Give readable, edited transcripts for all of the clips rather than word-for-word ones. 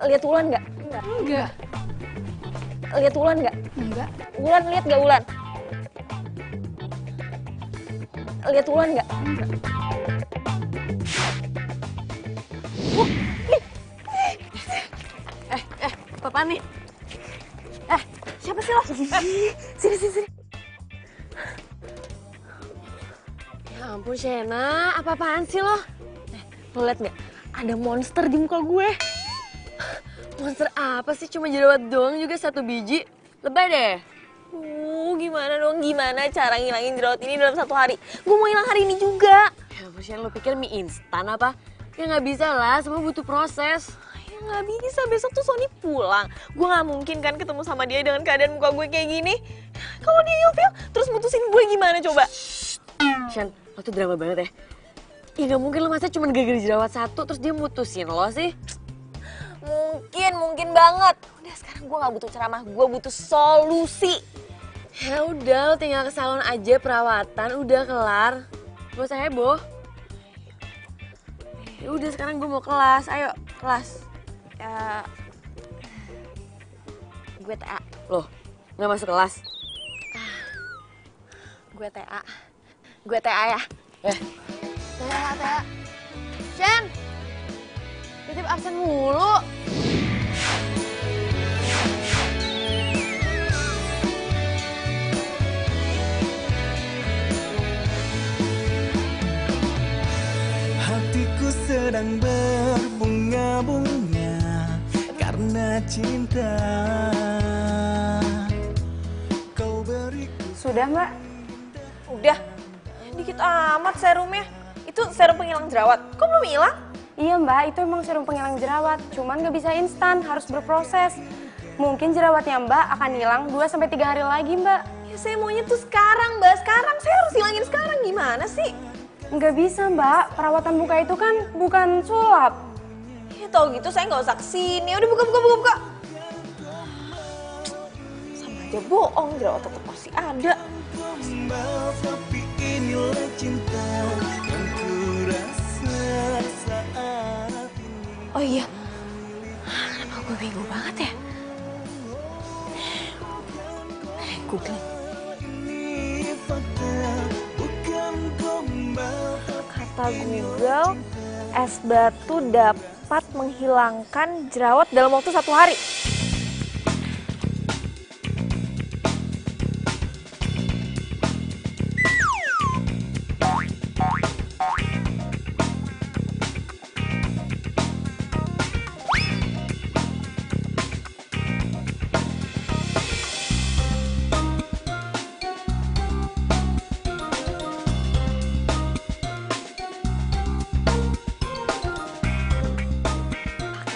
Lihat Wulan nggak? Enggak. Lihat Wulan nggak? Enggak. Wulan lihat nggak Wulan? Lihat Wulan nggak? Enggak. Apaan nih? Siapa sih lo? Sini. Ya ampun Shena, apa-apaan sih lo? Lo liat nggak? Ada monster di muka gue. Monster apa sih? Cuma jerawat doang juga 1 biji. Lebay deh. Gimana dong? Gimana cara ngilangin jerawat ini dalam 1 hari? Gue mau hilang hari ini juga. Ya ampun Shena, lo pikir mie instan apa? Ya nggak bisa lah, semua butuh proses. Ya nggak bisa, besok tuh Sony pulang. Gue nggak mungkin kan ketemu sama dia dengan keadaan muka gue kayak gini. Kalau dia ilfil, terus mutusin gue gimana coba? Shen, lo tuh drama banget ya. Ya nggak mungkin lo masa cuma gara-gara jerawat 1 terus dia mutusin lo sih. Mungkin banget. Udah sekarang gue nggak butuh ceramah, gue butuh solusi. Ya udah, lo tinggal ke salon aja perawatan, udah kelar. Gak usah heboh. Ya udah sekarang gue mau kelas, ayo kelas. Gue TA. Loh, nggak masuk kelas? Gue TA. Gue TA ya. TA. Shen, titip absen mulu. Hatiku sedang berbunga-bunga karena cinta. Kau beriku. Sudah mbak? Udah. Dikit amat serumnya. Itu serum penghilang jerawat. Kok belum hilang? Iya mbak, itu emang serum penghilang jerawat. Cuman gak bisa instan, harus berproses. Mungkin jerawatnya mbak akan hilang 2-3 hari lagi mbak. Ya saya maunya tuh sekarang, Mbak. Sekarang saya harus hilangin sekarang. Gimana sih? Nggak bisa mbak, perawatan muka itu kan bukan sulap. Ya tau gitu saya nggak usah kesini. Udah buka. Sama aja bohong, jerawat tetap pasti ada. Tapi inilah cinta yang ku rasa saat ini. Oh iya, kenapa gue bingung banget ya? Googling. Ini fakta, bukan gombal. Kata Google, es batu dapat menghilangkan jerawat dalam waktu 1 hari.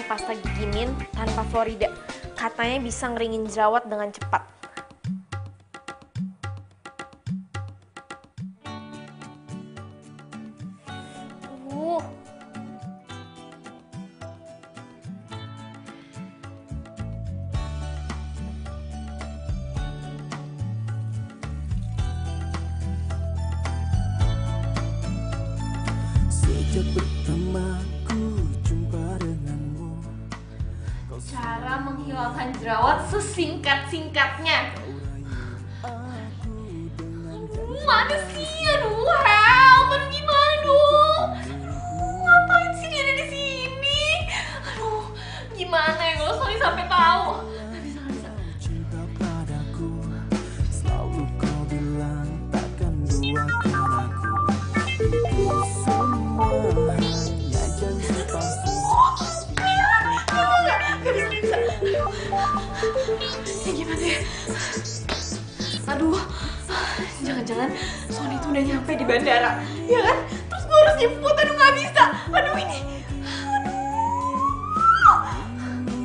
Pasta gigi mint tanpa Florida. Katanya bisa ngeringin jerawat dengan cepat. Sejak pertama ku jumpa denganmu. Cara menghilangkan jerawat sesingkat-singkatnya. Mana sih? Aduh, help! Aduh, gimana dong? Ngapain sih dia ada di sini? Aduh, gimana ya kalau Sony sampai tahu? Gak bisa. Cinta padaku, selalu kau bilang takkan duakan aku. Itu semua hanya janji palsu. Gak bisa. Ya gimana ya? Aduh, jangan-jangan Sony tuh udah nyampe di bandara, ya kan? Terus gue harus jemput, aduh gak bisa. Aduh ini.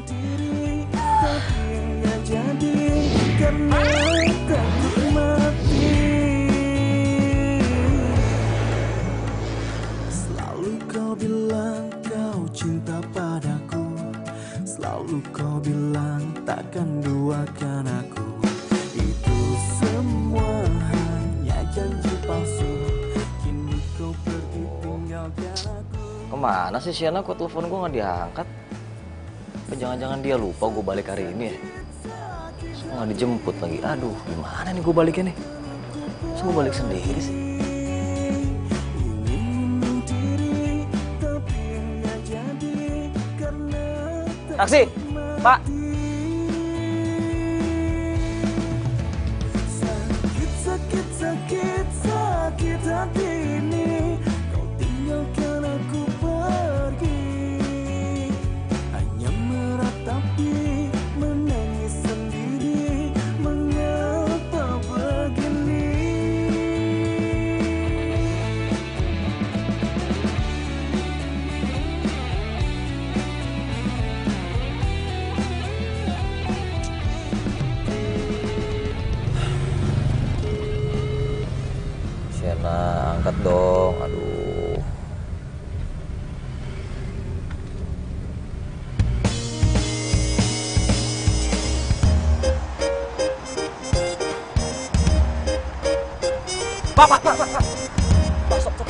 Diri akhirnya jadi karena takut mati. Selalu kau bilang kau cinta padaku, selalu kau bilang takkan duakan aku. Itu semua hanya janji palsu. Kini kau pergi tinggalkan aku. Kemana sih Siana? Kok telepon gue nggak diangkat? Apa jangan-jangan dia lupa gue balik hari ini ya? Terus nggak dijemput lagi. Aduh, gimana nih gue baliknya nih? Terus gue balik sendiri sih. Taksi, Pak. Sakit, sakit, sakit hati ini. Kau tinggalkan aku pergi. Hanya meratapi, menangis sendiri. Mengapa begini? Sienna, angkat dong. Aduh. Pak. Pak, stop.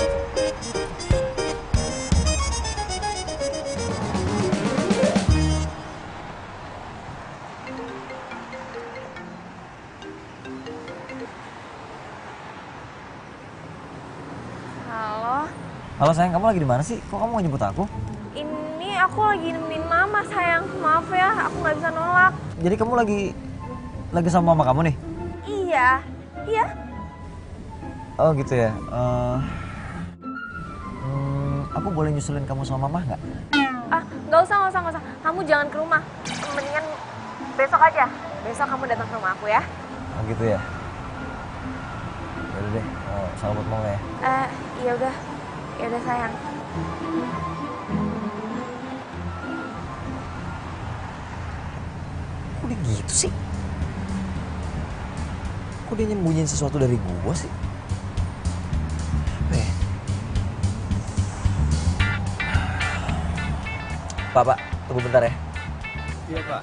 Halo, Halo sayang, kamu lagi di mana sih? Kok kamu nggak jemput aku? ini aku lagi nemenin mama sayang. Maaf ya, aku nggak bisa nolak. Jadi kamu lagi sama mama kamu nih? Iya. Oh gitu ya. Aku boleh nyusulin kamu sama mama nggak? Ah, nggak usah. Kamu jangan ke rumah. Mendingan besok aja. Besok kamu datang ke rumah aku ya. Oh gitu ya. Yaudah deh, salam buat mama ya. Ya udah sayang. Kok dia gitu sih? Kok dia nyembunyiin sesuatu dari gua sih? Apa ya? Pak, tunggu bentar ya. Iya, Pak.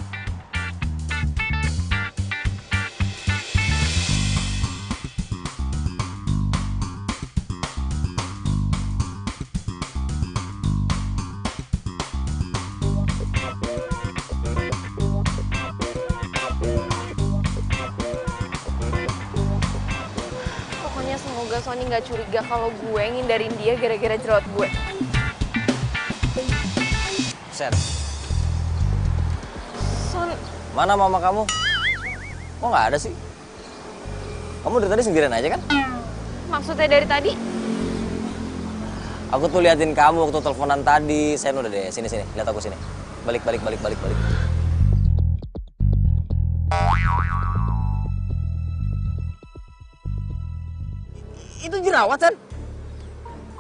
Pokoknya semoga Sony nggak curiga kalau gue ngindarin dia gara-gara jerawat gue. Sen, Son, mana mama kamu? Kok nggak ada sih? Kamu dari tadi sendirian aja kan? maksudnya dari tadi? Aku tuh liatin kamu waktu teleponan tadi. Sen udah deh, sini. Lihat aku sini. Balik. Itu jerawat, Sen.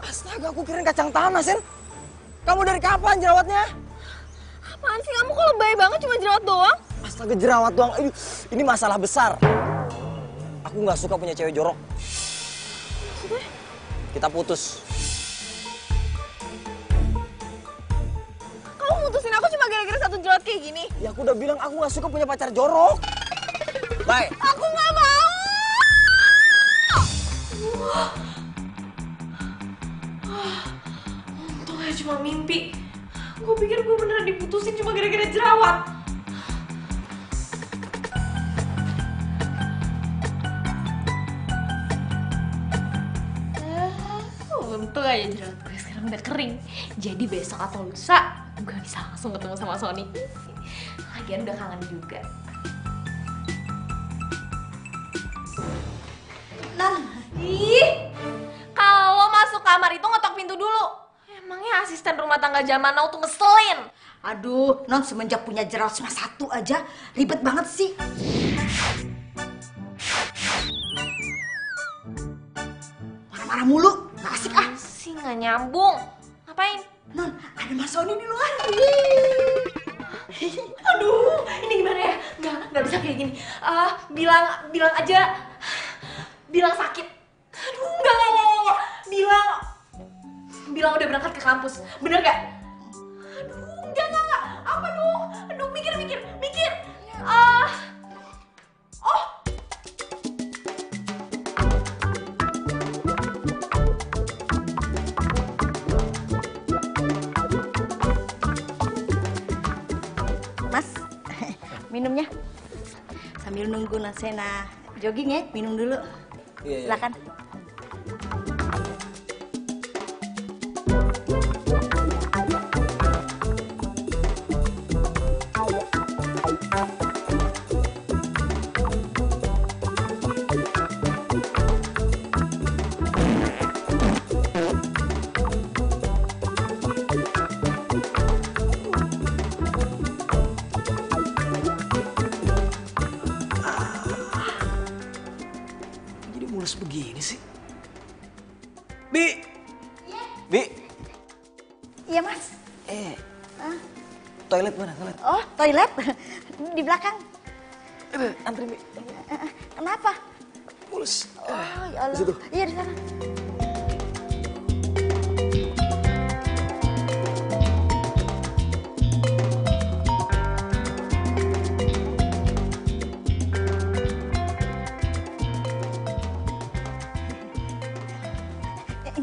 Astaga, aku kirain kacang tanah, Sen. Kamu dari kapan jerawatnya? Apaan sih kamu kok lebay banget cuma jerawat doang? Astaga, jerawat doang. Ini masalah besar. Aku nggak suka punya cewek jorok. Maksudnya? Kita putus. Kamu mutusin aku cuma gara-gara satu jerawat kayak gini? Ya aku udah bilang aku nggak suka punya pacar jorok. Bye. Aku nggak mau! Untung aja cuma mimpi. Gue pikir gue beneran diputusin cuma gara-gara jerawat. Untung aja jerawat gue sekarang udah kering. Jadi besok atau lusa gue bisa langsung ketemu sama Sony. Lagian udah kangen juga. Kalau masuk kamar itu ngetok pintu dulu. Emangnya asisten rumah tangga zaman now tuh ngeselin. Aduh, non semenjak punya jerawat cuma satu aja, ribet banget sih. Marah-marah mulu, nggak asik ah. Sih nggak nyambung. Ngapain? Non, ada Mas Sony di luar. Aduh, ini gimana ya? Nggak bisa kayak gini. Bilang aja, bilang sakit. Aduh, nggak. Bilang udah berangkat ke kampus. Bener gak? Aduh, enggak. Apa dong? Aduh, mikir. Oh. minumnya. Sambil nunggu Sena jogging ya, minum dulu. Iya. Silakan. Jadi mulus begini sih. Bi! Bi! Iya, Mas. Toilet mana? Toilet. Oh, toilet di belakang. Antri, Bi. Kenapa? Mulus. Oh, ya Allah. Di situ. Iya, di sana.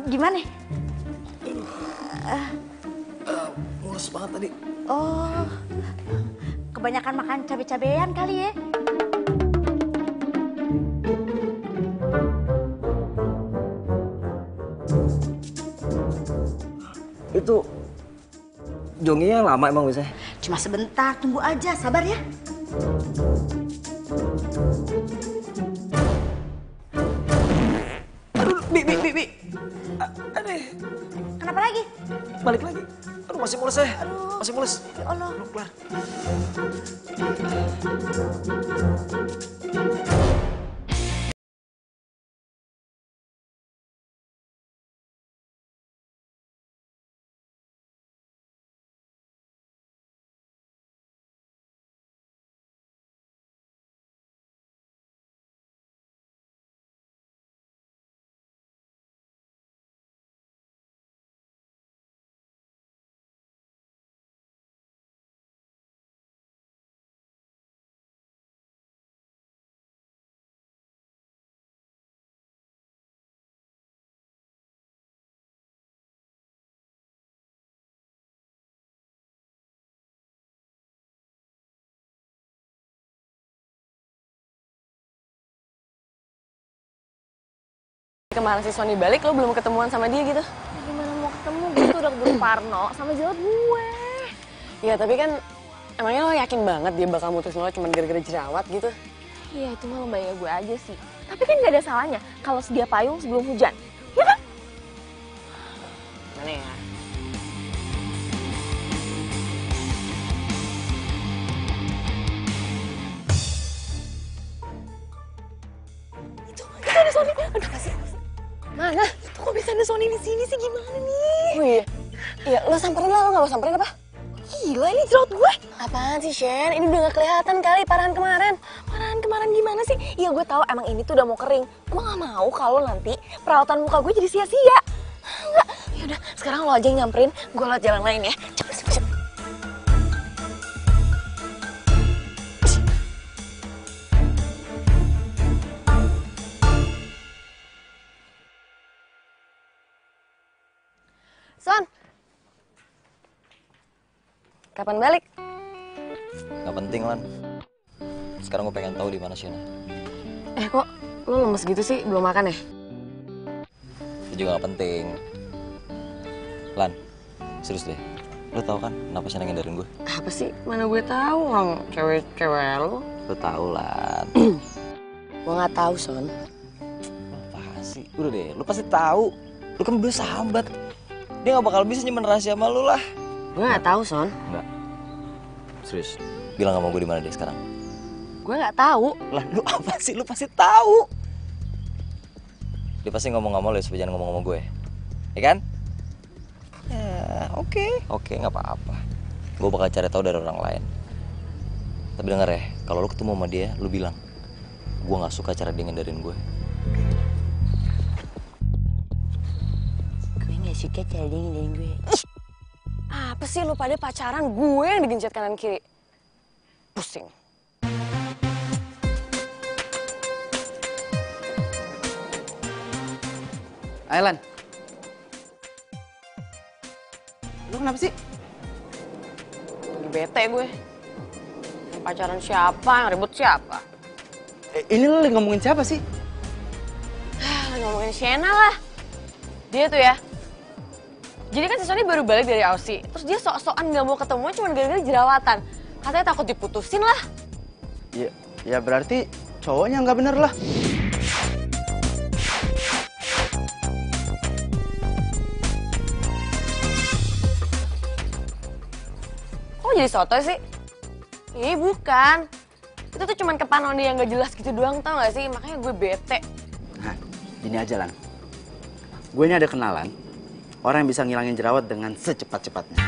Gimana? Mulus banget tadi. Oh, kebanyakan makan cabai-cabean kali ya? Itu jonginya lama emang biasanya? Cuma sebentar, tunggu aja, sabar ya. Aduh, Bi. Aduh, Kenapa lagi? balik lagi. Aduh, masih mulus ya. Masih mulus. Ya Allah. Belum kelar. Kemana si Sony balik, lo belum ketemuan sama dia gitu? Gimana mau ketemu? Gue tuh udah keburu Parno sama jerawat gue. Iya, tapi kan emangnya lo yakin banget dia bakal mutusin lo cuma gara-gara jerawat gitu? Iya, itu mah lembaga gue aja sih. Tapi kan gak ada salahnya kalau sedia payung sebelum hujan. Ya kan? Mana ya? Itu ada Sony. Aduh, kasih. Mana? Itu kok bisa ada Sony di sini sih? Gimana nih? Oh iya. Iya, lo samperin lah, lo gak mau samperin apa? Gila, ini jerawat gue. Apaan sih, Shen? Ini udah gak kelihatan kali parahan kemarin. Parahan kemarin gimana sih? Iya, gue tahu emang ini tuh udah mau kering. Gue gak mau kalau nanti perawatan muka gue jadi sia-sia. Enggak. Yaudah, sekarang lo aja yang nyamperin, gue lewat jalan lain ya. Cepet. Son, kapan balik? Gak penting, Lan. Sekarang gue pengen tahu di mana Shena. Kok lo lemes gitu sih? Belum makan ya? Itu juga gak penting. Lan, serius deh. Lo tau kan kenapa Shena ngindarin gue? Apa sih? Mana gue tahu orang cewek lo. Lo tau, Lan. Gue nggak tahu, Son. Apa sih? Udah deh, lo pasti tahu. Lo kan berdua sahabat. Dia gak bakal bisa nyimpen rahasia sama lo lah. Gue nggak tahu, Son. Enggak. Serius. Bilang sama gue di mana dia sekarang. Gue nggak tahu. Lah, lu apa sih? Lu pasti tahu. Dia pasti ngomong sama lo ya, supaya jangan ngomong sama gue. Ya kan? Ya, oke, nggak apa-apa. Gue bakal cari tahu dari orang lain. Tapi denger ya, kalau lo ketemu sama dia, lu bilang, gue nggak suka cara dia ngindarin gue. Gue nggak suka cara dia ngindarin gue. Apa sih lo pada pacaran, gue yang digencet kanan kiri. Pusing. Ailan. Lu kenapa sih? Lagi bete gue. Pacaran siapa? Yang ribut siapa? Ini lo lagi ngomongin siapa sih? Ngomongin Sienna lah. Dia tuh ya. Jadi kan si Sony baru balik dari Aussie. Terus dia sok-sokan gak mau ketemu cuma gara-gara jerawatan. Katanya takut diputusin lah. Ya berarti cowoknya nggak bener lah. Kok jadi sotoy sih? Ih bukan. Itu tuh cuman kepanon dia yang gak jelas gitu doang, tau gak sih? Makanya gue bete. Nah, gini aja Lan. Gue ini ada kenalan orang yang bisa ngilangin jerawat dengan secepat-cepatnya.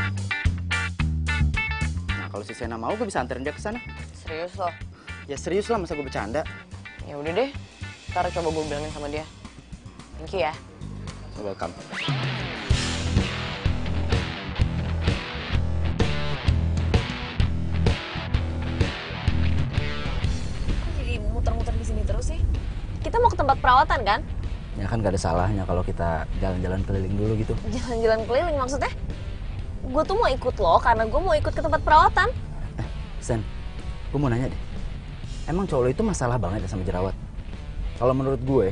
Nah, kalau si Sena mau, gue bisa anterin dia ke sana. Serius loh? Ya serius lah, masa gue bercanda. Ya udah deh. Ntar coba gue bilangin sama dia. Thank you ya. Welcome. Jadi muter-muter di sini terus sih. Kita mau ke tempat perawatan kan? Ya kan gak ada salahnya kalau kita jalan-jalan keliling dulu gitu. Jalan-jalan keliling maksudnya? Gue tuh mau ikut lo karena gue mau ikut ke tempat perawatan. Sen, gue mau nanya deh. Emang cowok lo itu masalah banget ya sama jerawat? Kalau menurut gue,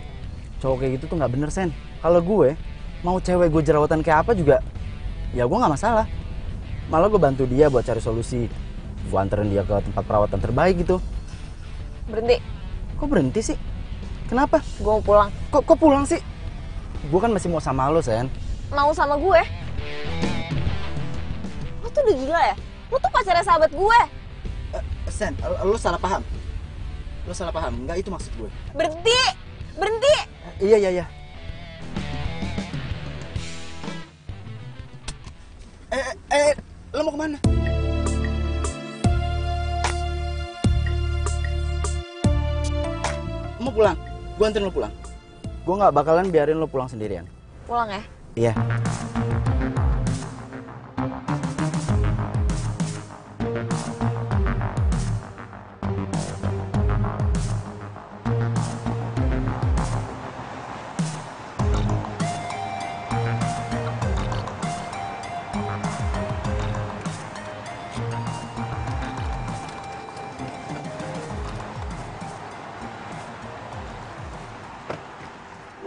cowok kayak gitu tuh nggak bener, Sen. Kalau gue, mau cewek gue jerawatan kayak apa juga, ya gue nggak masalah. Malah gue bantu dia buat cari solusi. Gue anterin dia ke tempat perawatan terbaik gitu. Berhenti. Kok berhenti sih? Kenapa? Gue mau pulang. Kok pulang sih? Gue kan masih mau sama lo, Sen. Mau sama gue? Lo tuh udah gila ya? Lo tuh pacarnya sahabat gue. Sen, lo salah paham. Lo salah paham, nggak itu maksud gue. Berhenti! Berhenti! Iya. Lo mau kemana? Mau pulang? Gue anterin lo pulang. Gue nggak bakalan biarin lo pulang sendirian. Pulang ya? Iya.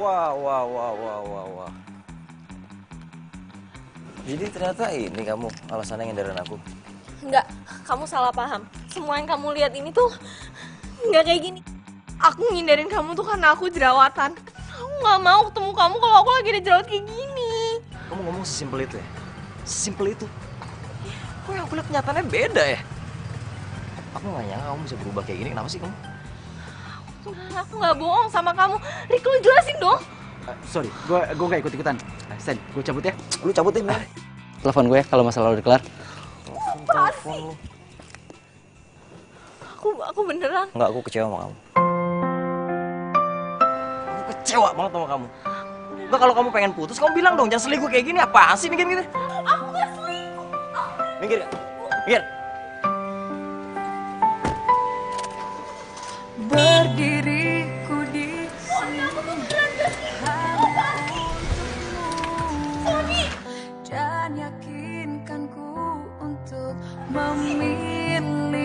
Wah. Jadi ternyata ini kamu alasannya ngindarin aku. Enggak, kamu salah paham. Semua yang kamu lihat ini tuh nggak kayak gini. Aku ngindarin kamu tuh karena aku jerawatan. Aku nggak mau ketemu kamu kalau aku lagi ada jerawat kayak gini. Kamu ngomong sesimpel itu ya? Sesimpel itu? Kok yang aku lihat kenyataannya beda ya? Aku nggak nyangka kamu bisa berubah kayak gini. Kenapa sih kamu? Aku nggak bohong sama kamu. Rick, lu jelasin dong. Sorry, gue nggak ikut-ikutan. Sen, gue cabut ya. Lu cabutin ya? Telepon gue kalau masalah udah kelar. Telepon lu. Aku beneran. Enggak, aku kecewa sama kamu. Aku kecewa banget sama kamu. Enggak, kalau kamu pengen putus, kamu bilang dong, jangan selingkuh kayak gini. Apaan sih mikir gitu? Aku nggak selingkuh. Minggir gak? Minggir. Berdiriku di sini dan yakinkanku untuk memilihmu.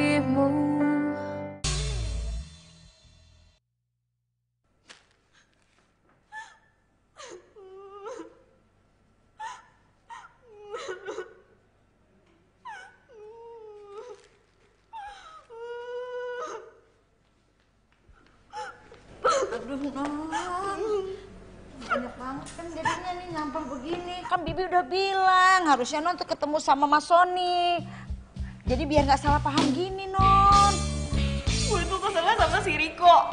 Aduh, non. Banyak banget kan jadinya nih nyampah begini. Kan Bibi udah bilang harusnya non tuh ketemu sama Mas Sony. Jadi biar nggak salah paham gini, non. Gue tuh keselnya sama si Riko.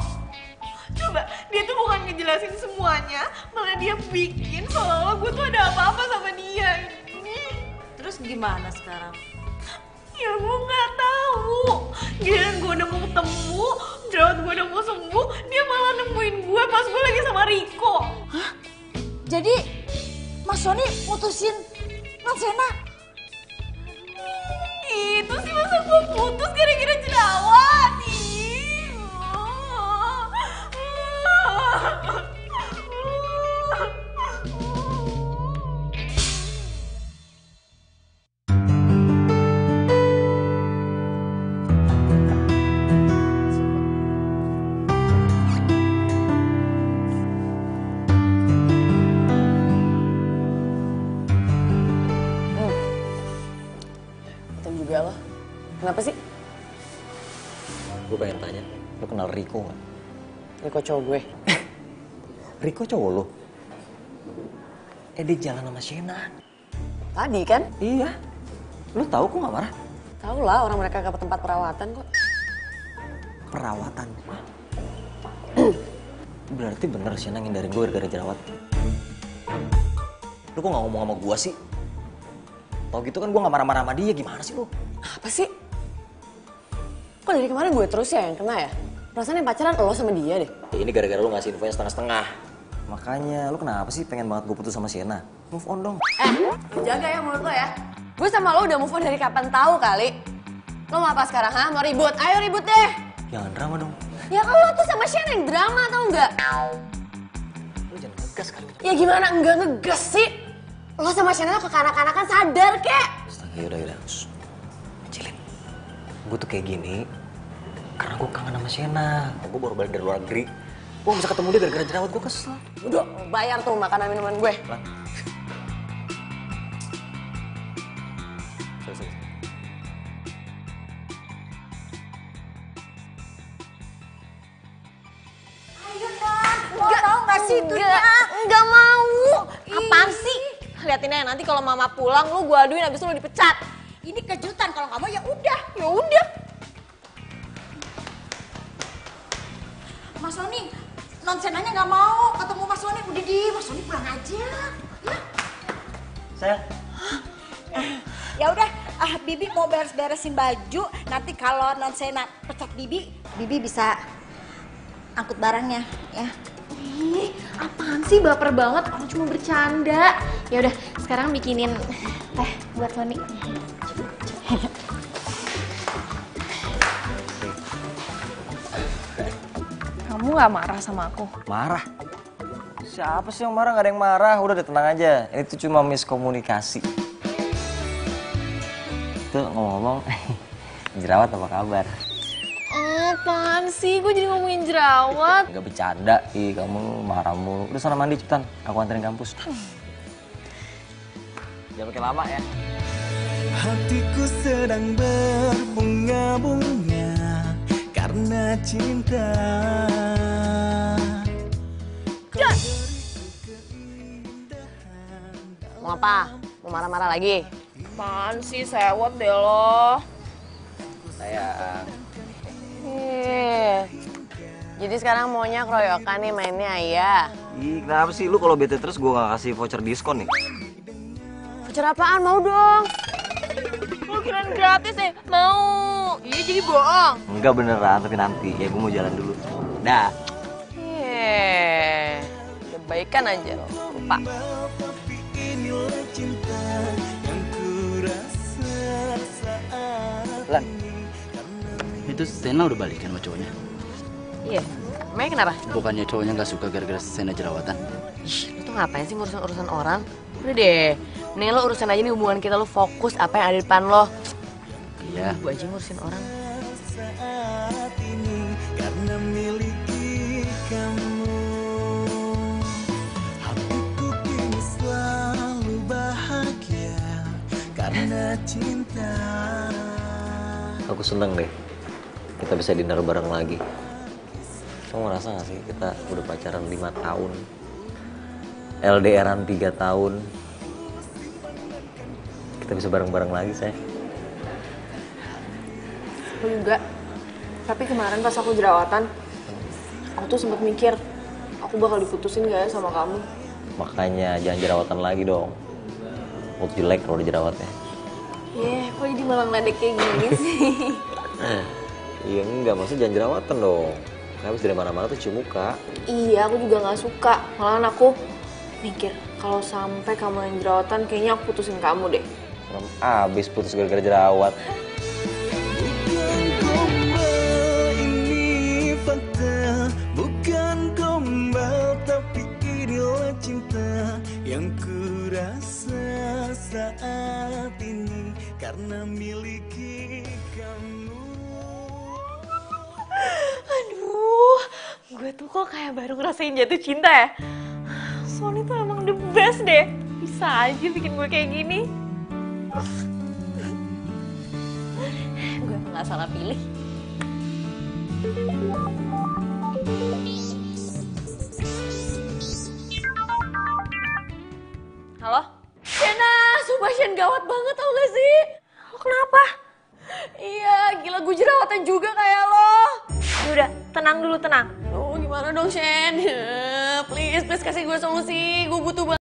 Coba, dia tuh bukan ngejelasin semuanya, malah dia bikin seolah-olah gue tuh ada apa-apa sama dia. Terus gimana sekarang? Ya gue nggak tahu. Giliran gue udah mau ketemu, jerawat gue udah mau sembuh, dia malah nemuin gue pas gue lagi sama Riko. Hah? Jadi Mas Sony mutusin Non Sena? Itu sih masa gue putus gara-gara jerawat. Lo kenal Riko nggak? Riko cowok gue. Riko cowok lo? Dia jalan sama Shena. Tadi kan? Iya. Lo tahu kok nggak marah? Tahu lah orang mereka ke tempat perawatan kok. Perawatan? Berarti bener Shena ngindarin gue gara-gara jerawat. Lo kok nggak ngomong sama gue sih? Tau gitu kan gue nggak marah-marah sama dia, gimana sih lo? Apa sih? Kok dari kemarin gue terus ya yang kena ya? Perasaan yang pacaran lo sama dia deh. Ini gara-gara lo ngasih infonya setengah-setengah. Makanya lo kenapa sih pengen banget gue putus sama Shena? Move on dong. Jaga ya mulut lo ya. Gue sama lo udah move on dari kapan tahu kali. Lo mau apa sekarang, ha? Mau ribut? Ayo ribut deh. Jangan drama dong. Ya kan lo tuh sama Shena yang drama tau nggak? Lo jangan ngegas kali. Ya gimana enggak ngegas sih? Lo sama Shena tuh kekanak-kanakan sadar kek. Astaga, yaudah. Cilin. Gue tuh kayak gini karena gue kangen sama Shena. Gue baru balik dari luar negeri. Gue bisa ketemu dia gara-gara jerawat, gue kesel. Udah, bayar tuh makanan minuman gue. Lah. Sorry. Ayo Nan, mau tahu nggak sih itu? Enggak mau. Apaan sih? Liatin aja nanti kalau mama pulang lu gua aduin abis itu lu dipecat. Ini kejutan, kalau nggak mau ya udah. Ya udah. Mas Sony, non Senanya nggak mau ketemu Mas Sony. Udah di, Mas Sony pulang aja. Ya. Sayang. Ya udah, Bibi mau beres-beresin baju. Nanti kalau non Sena pecat Bibi bisa angkut barangnya, ya. Ih, apaan sih baper banget? Orang cuma bercanda. Ya udah, sekarang bikinin teh buat Sony. Kamu gak marah sama aku? Marah? Siapa sih yang marah? Gak ada yang marah. Udah deh, tenang aja. Ini tuh cuma miskomunikasi. Tuh ngomong-ngomong, jerawat apa kabar? Apaan sih? Gue jadi ngomongin jerawat. Gak bercanda, kamu marah mulu. Udah sana mandi cepetan, aku anterin kampus. Jangan pakai lama ya. Hatiku sedang berbunga-bunga karena cinta. Mau apa? Mau marah-marah lagi? Apaan sih? Sewot deh lo. Sayang. Jadi sekarang maunya keroyokan nih mainnya Ayah. Kenapa sih lu kalau bete terus gue gak kasih voucher diskon nih? Voucher apaan? Mau dong. Lo kirain gratis ya? Mau. Iya jadi bohong. Enggak beneran, tapi nanti. Ya gue mau jalan dulu. Dah. Udah baikan aja lo. Lupa. Lan, itu Sena udah balikan sama cowoknya? Iya. Emangnya kenapa? Bukannya cowoknya nggak suka gara-gara Sena jerawatan? Ih, lu tuh ngapain sih ngurusin urusan orang? Udah deh, mending lo urusin aja nih hubungan kita, lo fokus apa yang ada di depan lo. Iya. Gue aja ngurusin orang. Saat ini karena miliki kamu, hatiku kini selalu bahagia karena cinta. Aku seneng deh, kita bisa dinner bareng lagi. Kamu ngerasa gak sih kita udah pacaran 5 tahun, LDRan 3 tahun, kita bisa bareng-bareng lagi, sayang. Aku juga. Tapi kemarin pas aku jerawatan, aku tuh sempet mikir, aku bakal diputusin gak ya sama kamu? Makanya jangan jerawatan lagi dong. Aku tuh jelek kalau udah jerawatnya. Kok jadi malah ngeledek kayak gini sih? Iya enggak, maksudnya jangan jerawatan dong. Habis dari mana-mana tuh cium muka. Iya, aku juga gak suka. Malahan aku mikir, kalau sampai kamu yang jerawatan, kayaknya aku putusin kamu deh. Serem abis putus gara-gara jerawat. Bukan gombal, ini fakta. Bukan gombal, tapi inilah cinta yang ku rasa saat ini karena miliki kamu. Aduh, gue tuh kok kayak baru ngerasain jatuh cinta ya. Sony tuh emang the best deh. Bisa aja bikin gue kayak gini. Gue gak salah pilih. Halo? Shena, sumpah Shen gawat banget tau gak sih? Lo kenapa? Iya, gila gue jerawatan juga kayak lo. Yaudah, tenang dulu, tenang. Aduh, gimana dong Shen? Please kasih gue solusi, gue butuh banget.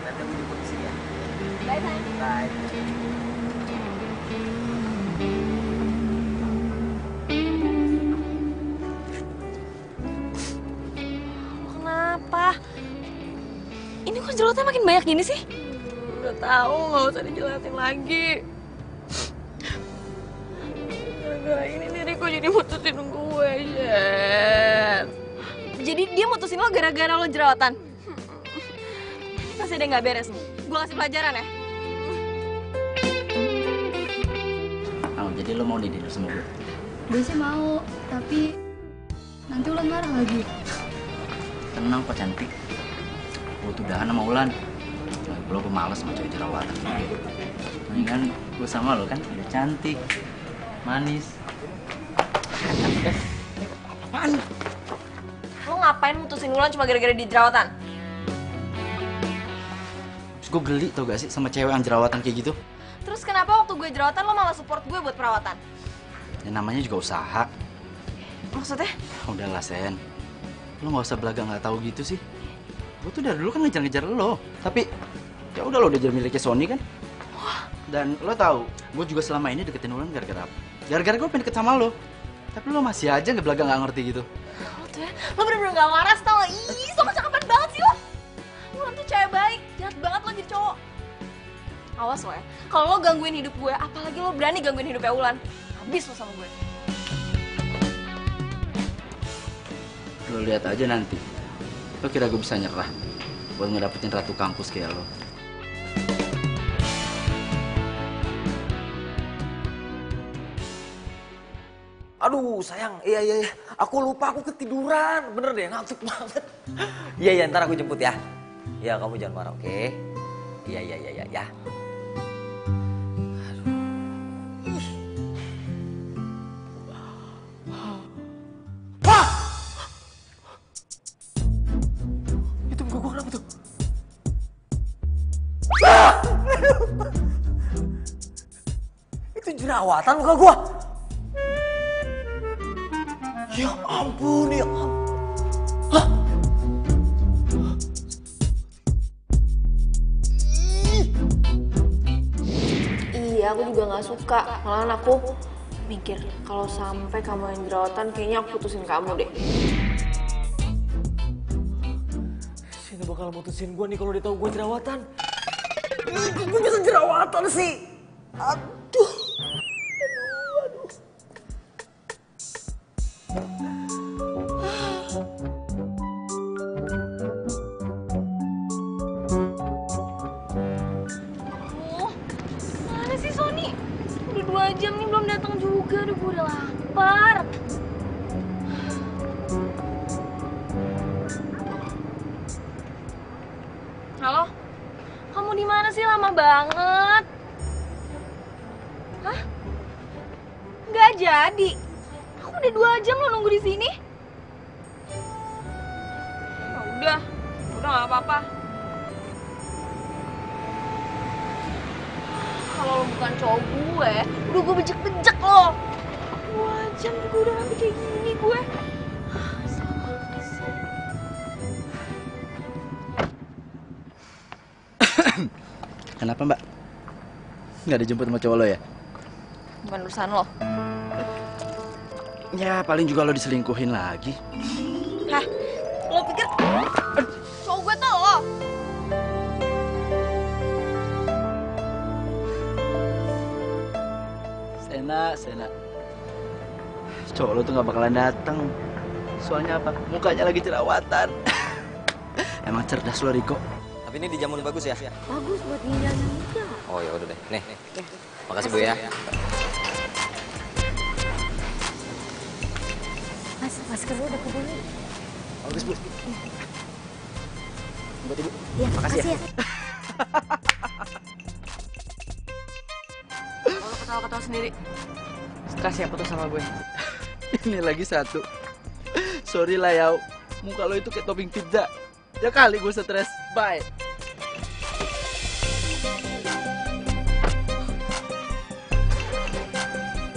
Nanti aku jemput di sini ya. Bye. Kenapa? Ini kok jerawatnya makin banyak gini sih? Udah tahu, nggak usah dijelasin lagi. Gara-gara ini nih Riko jadi mutusin gue, Shen. Jadi dia mutusin lo gara-gara lo jerawatan? Ini pasti dia nggak beres nih. Gue kasih pelajaran ya. Oh, jadi lo mau dinner sama gue? Gue sih mau, tapi nanti Ulan marah lagi. Tenang kok cantik. Gue tuh udahan sama Ulan. Gue males sama cewek jerawatan. Mendingan gue sama lo kan, udah cantik, manis. Apaan? Lo ngapain mutusin Ulan cuma gara-gara di jerawatan? Terus gue geli tau gak sih sama cewek yang jerawatan kayak gitu? Terus kenapa waktu gue jerawatan lo malah support gue buat perawatan? Ya namanya juga usaha. Maksudnya? Udahlah Sen, lo nggak usah belaga nggak tahu gitu sih. Gue tuh dari dulu kan ngejar-ngejar lo, tapi ya udah lo udah jadi miliknya Sony kan. Dan lo tahu, gue juga selama ini deketin Ulan gara-gara apa? Gara-gara gue pengen deket sama lo. Tapi lo masih aja ngebelaga nggak ngerti gitu. Lo tuh ya, lo bener-bener gak waras tau gak? Ih, so kecakapan banget sih lo. Ulan tuh cewek baik, jahat banget lo jadi cowok. Awas lo ya, kalau lo gangguin hidup gue, apalagi lo berani gangguin hidupnya Ulan, habis lo sama gue. Lo lihat aja nanti. Lo kira gue bisa nyerah buat ngedapetin ratu kampus kayak lo? Aduh sayang, iya. Aku lupa, aku ketiduran. Bener deh, ngantuk banget. Iya, ntar aku jemput ya. Iya, kamu jangan marah, oke? Iya, ya. Aduh. jerawatan muka gua. Ya ampun, ya ampun. Hah? Iya, aku juga gak suka. Malahan aku mikir, kalau sampai kamu yang jerawatan, kayaknya aku putusin kamu deh. Sini bakal mutusin gua nih kalau dia tahu gua jerawatan. Gue bisa jerawatan sih. Aduh. Mana sih Sony? Udah 2 jam nih belum datang juga. Aduh, gue udah lapar. Halo? Kamu di mana sih? Lama banget. Hah? Nggak jadi. Aku udah 2 jam lo nunggu di sini. Ya udah nggak apa-apa. Kalau lo bukan cowok gue, udah gue bejek-bejek lo. 2 jam juga udah sampai kayak gini gue. Kenapa mbak? Nggak dijemput sama cowok lo ya? Bukan urusan lo. Ya paling juga lo diselingkuhin lagi. Hah? Lo pikir cowok gue tuh lo? Sena. Cowok lo tuh nggak bakalan datang. Soalnya apa? Mukanya lagi jerawatan. Emang cerdas lo, Riko. Tapi ini dijamun bagus ya? Bagus buat ginjal juga. Oh ya udah deh. Nih. Makasih Bu ya. Mas, masker lu udah kebeli. Bagus Bu. Buat Ibu. Iya, makasih ya. Kalau ketawa-ketawa sendiri, stres ya putus sama gue. Ini lagi satu. Sorry lah Yau, muka lo itu kayak topping pizza. Ya kali gue stres. Bye.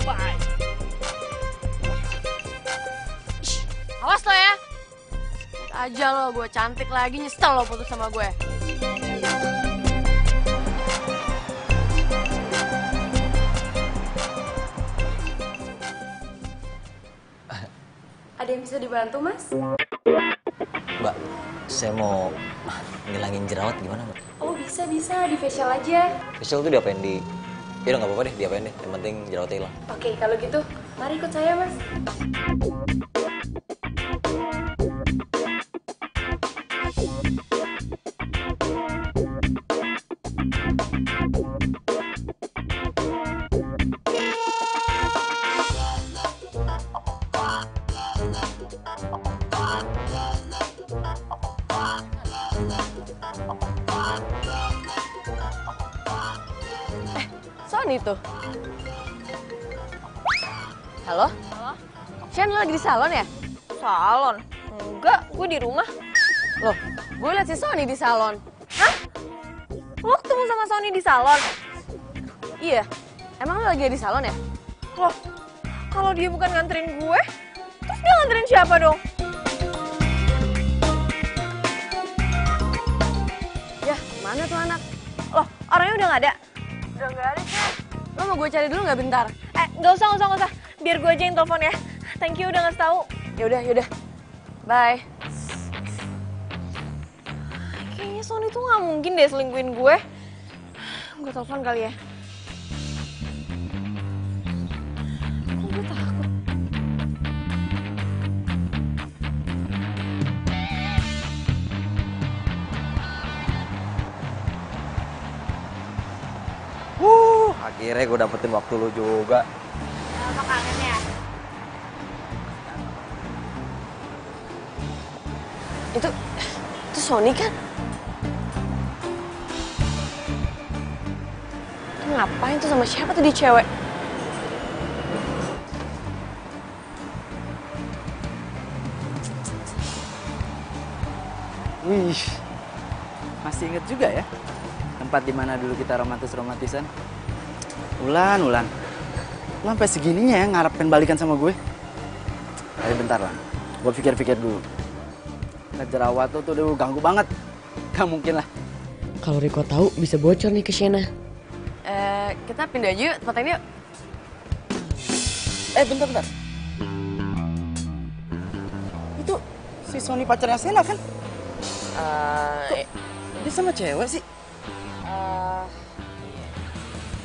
Bye. Awas lo ya. Lihat aja lo, gue cantik lagi, nyesel lo putus sama gue. Ada yang bisa dibantu, Mas? Mbak, saya mau ngilangin jerawat gimana Mbak? Oh, bisa. Di facial aja. Facial tuh diapain di... Ya udah nggak apa-apa deh, diapain deh. Yang penting jerawatnya hilang. Oke, kalau gitu, mari ikut saya, Mas. Sony tuh. Halo? Shen, lo lagi di salon ya? Salon? Enggak, gue di rumah. Loh, gue liat si Sony di salon. Hah? Lo ketemu sama Sony di salon? Iya. Emang lo lagi di salon ya? Loh, kalau dia bukan nganterin gue, terus dia nganterin siapa dong? Ya, mana tuh anak? Loh, orangnya udah nggak ada? Udah nggak ada, Shen. Lo mau gue cari dulu nggak bentar? Nggak usah. Biar gue aja yang telepon ya. Thank you udah ngasih tahu. Yaudah. Bye. Kayaknya Sony tuh nggak mungkin deh selingkuhin gue. Gue telepon kali ya. Kok gue takut? Akhirnya gue dapetin waktu lu juga. Apa kangen ya? Itu Sony kan? Itu ngapain tuh sama siapa tuh di cewek? Wih, masih inget juga ya tempat dimana dulu kita romantisan. Ulan, Lo sampai segininya ya ngarepin balikan sama gue? Tapi bentar lah, gue pikir-pikir dulu. Nah, jerawat tuh udah ganggu banget. Gak mungkin lah. Kalau Riko tahu bisa bocor nih ke Shena. Kita pindah aja yuk, tempat ini yuk. Bentar. Itu si Sony pacarnya Sena kan? Dia sama cewek sih?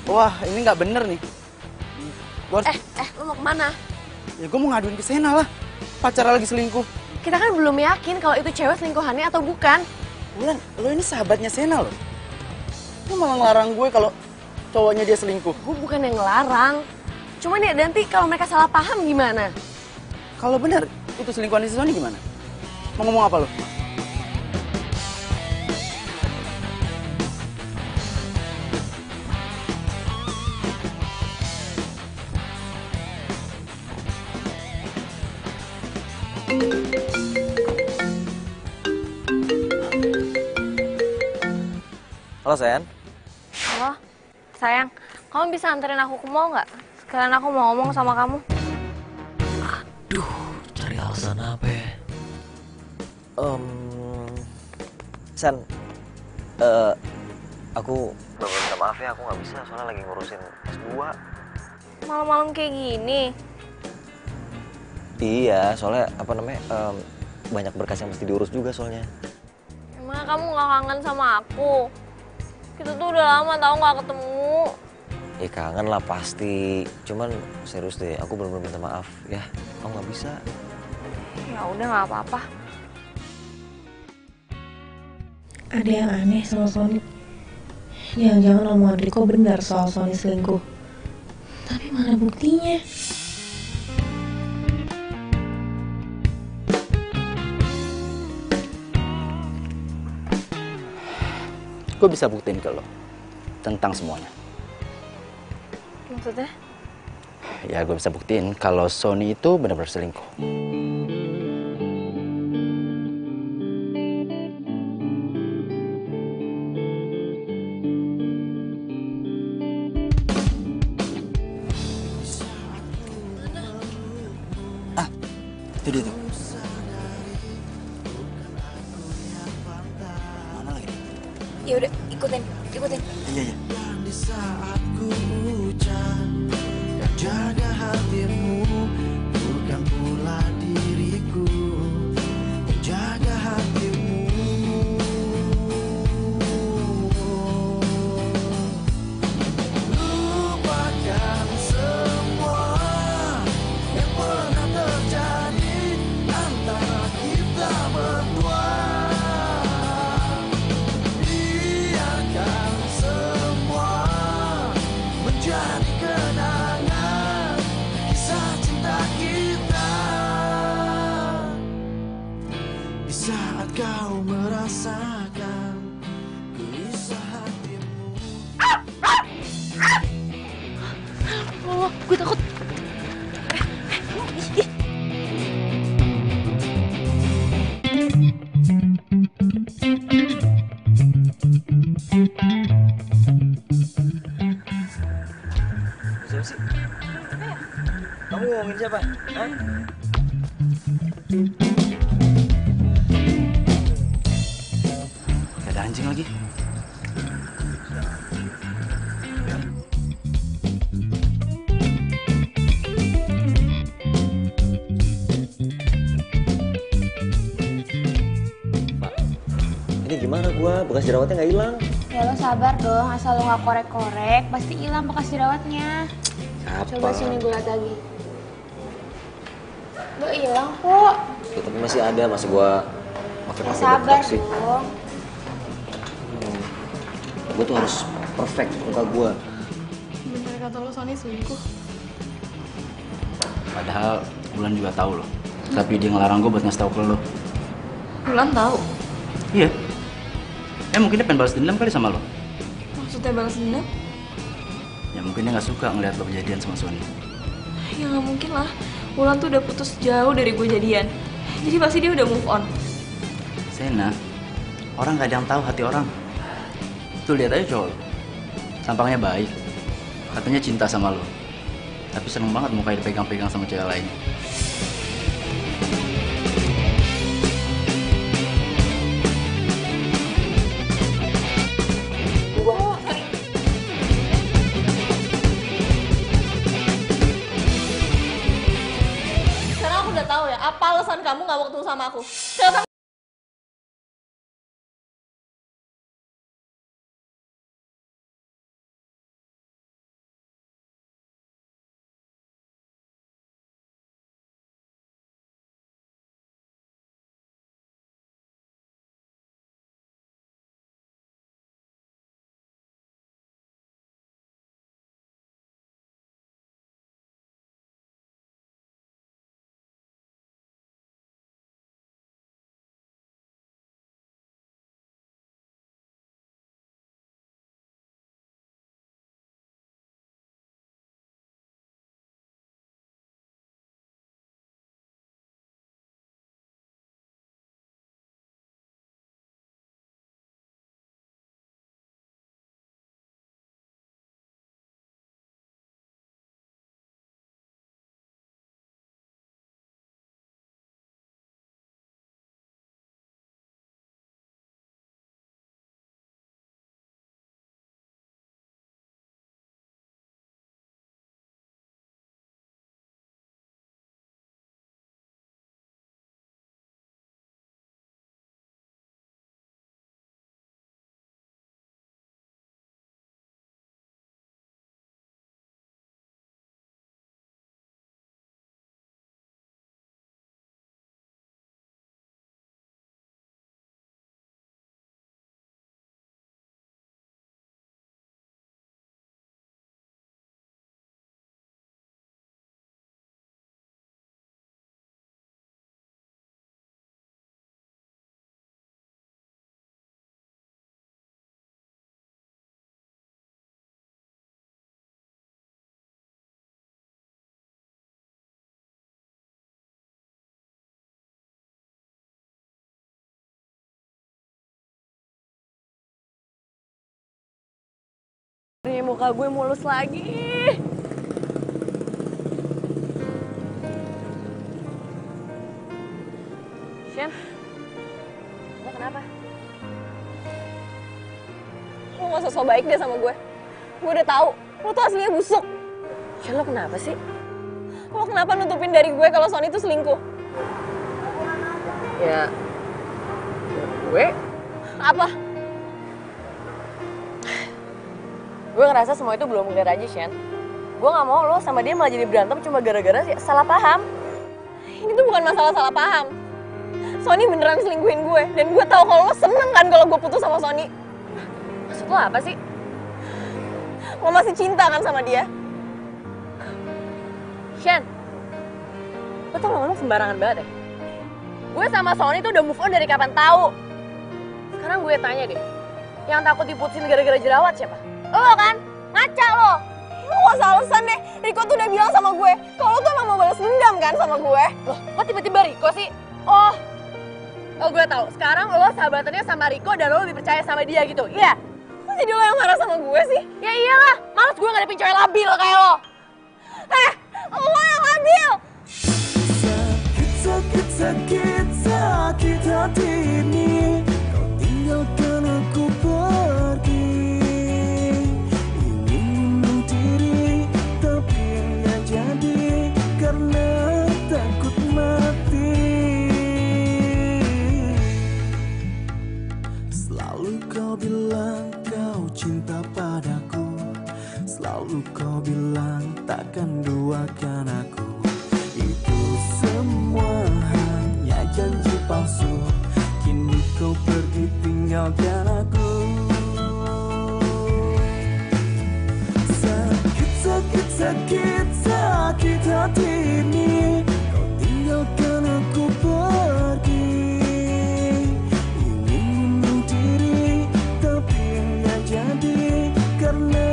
Wah, ini nggak bener nih. Gua harus... Lu mau kemana? Ya gue mau ngaduin ke Sena lah. Pacarnya lagi selingkuh. Kita kan belum yakin kalau itu cewek selingkuhannya atau bukan. Bulan, lo ini sahabatnya Sena loh. Lo malah ngelarang gue kalau cowoknya dia selingkuh. Gue bukan yang ngelarang. Cuman ya nanti kalau mereka salah paham gimana? Kalau benar itu selingkuhan si Sony gimana? Mau ngomong apa lo? Halo, Sen. Halo, sayang. Kamu bisa anterin aku ke mall nggak? Sekalian aku mau ngomong sama kamu. Aduh, cari alasan apa ya? Sen, aku belum minta maaf ya, aku nggak bisa soalnya lagi ngurusin S2. Malam-malam kayak gini. Iya, soalnya apa namanya, banyak berkas yang mesti diurus juga soalnya. Emang kamu nggak kangen sama aku? Kita tuh udah lama tau nggak ketemu. Ya kangen lah pasti, cuman serius deh, aku bener-bener minta maaf ya, aku nggak bisa. Ya udah nggak apa-apa. Ada yang aneh sama Sony. Jangan-jangan omongan Riko benar soal Sony selingkuh. Tapi mana buktinya? Gue bisa buktiin ke lo tentang semuanya. Maksudnya? Ya gue bisa buktiin kalau Sony itu benar-benar selingkuh. Itu dia tuh. Mana lagi? Ya udah, ikutin. Iya. Di saat ku ucap dan jaga hatimu, bukan pula diriku menjaga hatimu. Lupakan semua yang pernah terjadi antara kita berdua. Biarkan semua menjadi kenangan kisah cinta kita. Di saat kau merasakan gelisah hatimu. Oh, gue takut. Siapa sih? Kamu ngomongin siapa? Hah? Ada anjing lagi. Ini gimana gua? Bekas jerawatnya nggak hilang. Ya lo sabar dong, asal lo nggak korek-korek, pasti hilang bekas jerawatnya. Apa? Coba sini gue liat lagi. Lo hilang kok. Ya, tapi masih ada, masih gua pakai Ya sabar botox sih. dong. Gua tuh harus perfect muka gua. Bener kata lo Sony selingkuh. Padahal Bulan juga tahu loh. Tapi dia ngelarang gue buat ngasih tahu ke lo. Bulan tahu. Iya. Mungkin dia pengen balas dendam kali sama lo. Maksudnya balas dendam? Ya mungkin dia nggak suka ngeliat lo kejadian sama Sony. Ya nggak mungkin lah. Bulan tuh udah putus jauh dari gue jadian. Jadi pasti dia udah move on. Sena, orang nggak ada yang tahu hati orang. Tuh lihat aja cowok lo. Tampangnya baik. Katanya cinta sama lo. Tapi seneng banget mukanya dipegang-pegang sama cewek lain. Sekarang aku udah tahu ya, apa alasan kamu gak mau ketemu sama aku? Sekarang muka gue mulus lagi. Shen, lo kenapa? Lo gak usah so baik deh sama gue. Gue udah tahu, lo tuh aslinya busuk. Shen, lo kenapa sih? Lo kenapa nutupin dari gue kalau Sony itu selingkuh? Ya, gue? Apa? Gue ngerasa semua itu belum clear aja, Shen. Gue gak mau lo sama dia malah jadi berantem cuma gara-gara salah paham. Ini tuh bukan masalah salah paham. Sony beneran selingkuhin gue, dan gue tahu kalau lo seneng kan kalau gue putus sama Sony. Maksud lo apa sih? Lo masih cinta kan sama dia? Shen, lo tuh ngomong sembarangan banget ya. Gue sama Sony tuh udah move on dari kapan tahu. Sekarang gue tanya deh, yang takut diputusin gara-gara jerawat siapa? Lo kan? Ngaca lo! Lo gak usah alasan deh, Riko tuh udah bilang sama gue kalau lo tuh emang mau balas dendam kan sama gue. Loh, kok tiba-tiba Riko sih? Oh gue tahu. Sekarang lo sahabatannya sama Riko dan lo lebih percaya sama dia gitu, iya? Kok jadi lo yang marah sama gue sih? Ya iyalah, males gue ngadepin cewek labil kayak lo. Lo yang labil! Sakit, sakit, sakit hati ini. Kau tinggalkan aku pergi. Ingin bunuh diri, tapi nggak jadi karena takut mati. Selalu kau bilang kau cinta padaku. Selalu kau bilang takkan duakan aku. Itu semua hanya janji palsu. Kini kau pergi tinggalkan aku. Sakit, sakit, sakit, sakit hati ini. Kau tinggalkan aku pergi. Ingin bunuh diri, tapi nggak jadi karena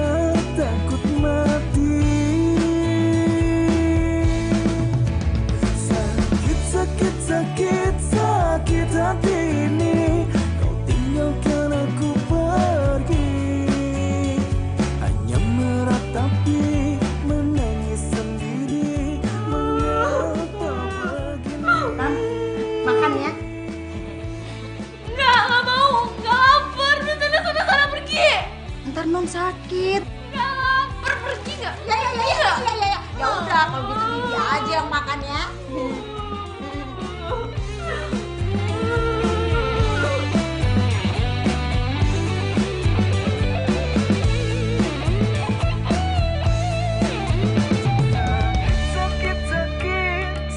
takut mati. Sakit, sakit, sakit hati ini. Kau tinggalkan jerawatan. Makan ya. Nggak mau. Nggak lapar. Udah sana pergi. Ntar non sakit. Nggak lapar, pergi nggak? Ya. Ya udah, kalau gitu Bibi aja yang makan ya.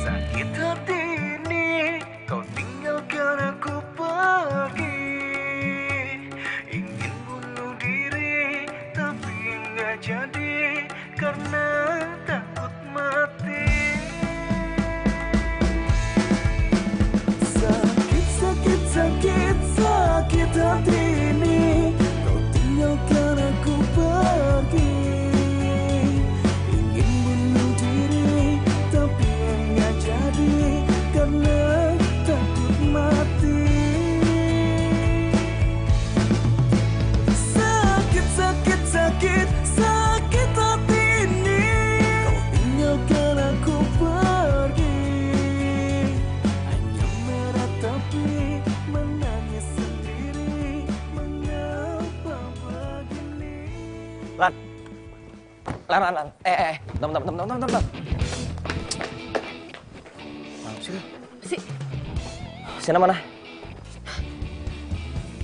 Sakit hati ini, kau tinggalkan aku pergi. Ingin bunuh diri, tapi nggak jadi karena takut mati. Sakit hati ini, kau tinggalkan aku pergi. Ingin bunuh diri, tapi nggak jadi karena takut mati. Sakit hati ini, kau tinggalkan aku pergi. Hanya meratapi, menangis sendiri, mengapa begini. Lan. Bentar. Sina mana?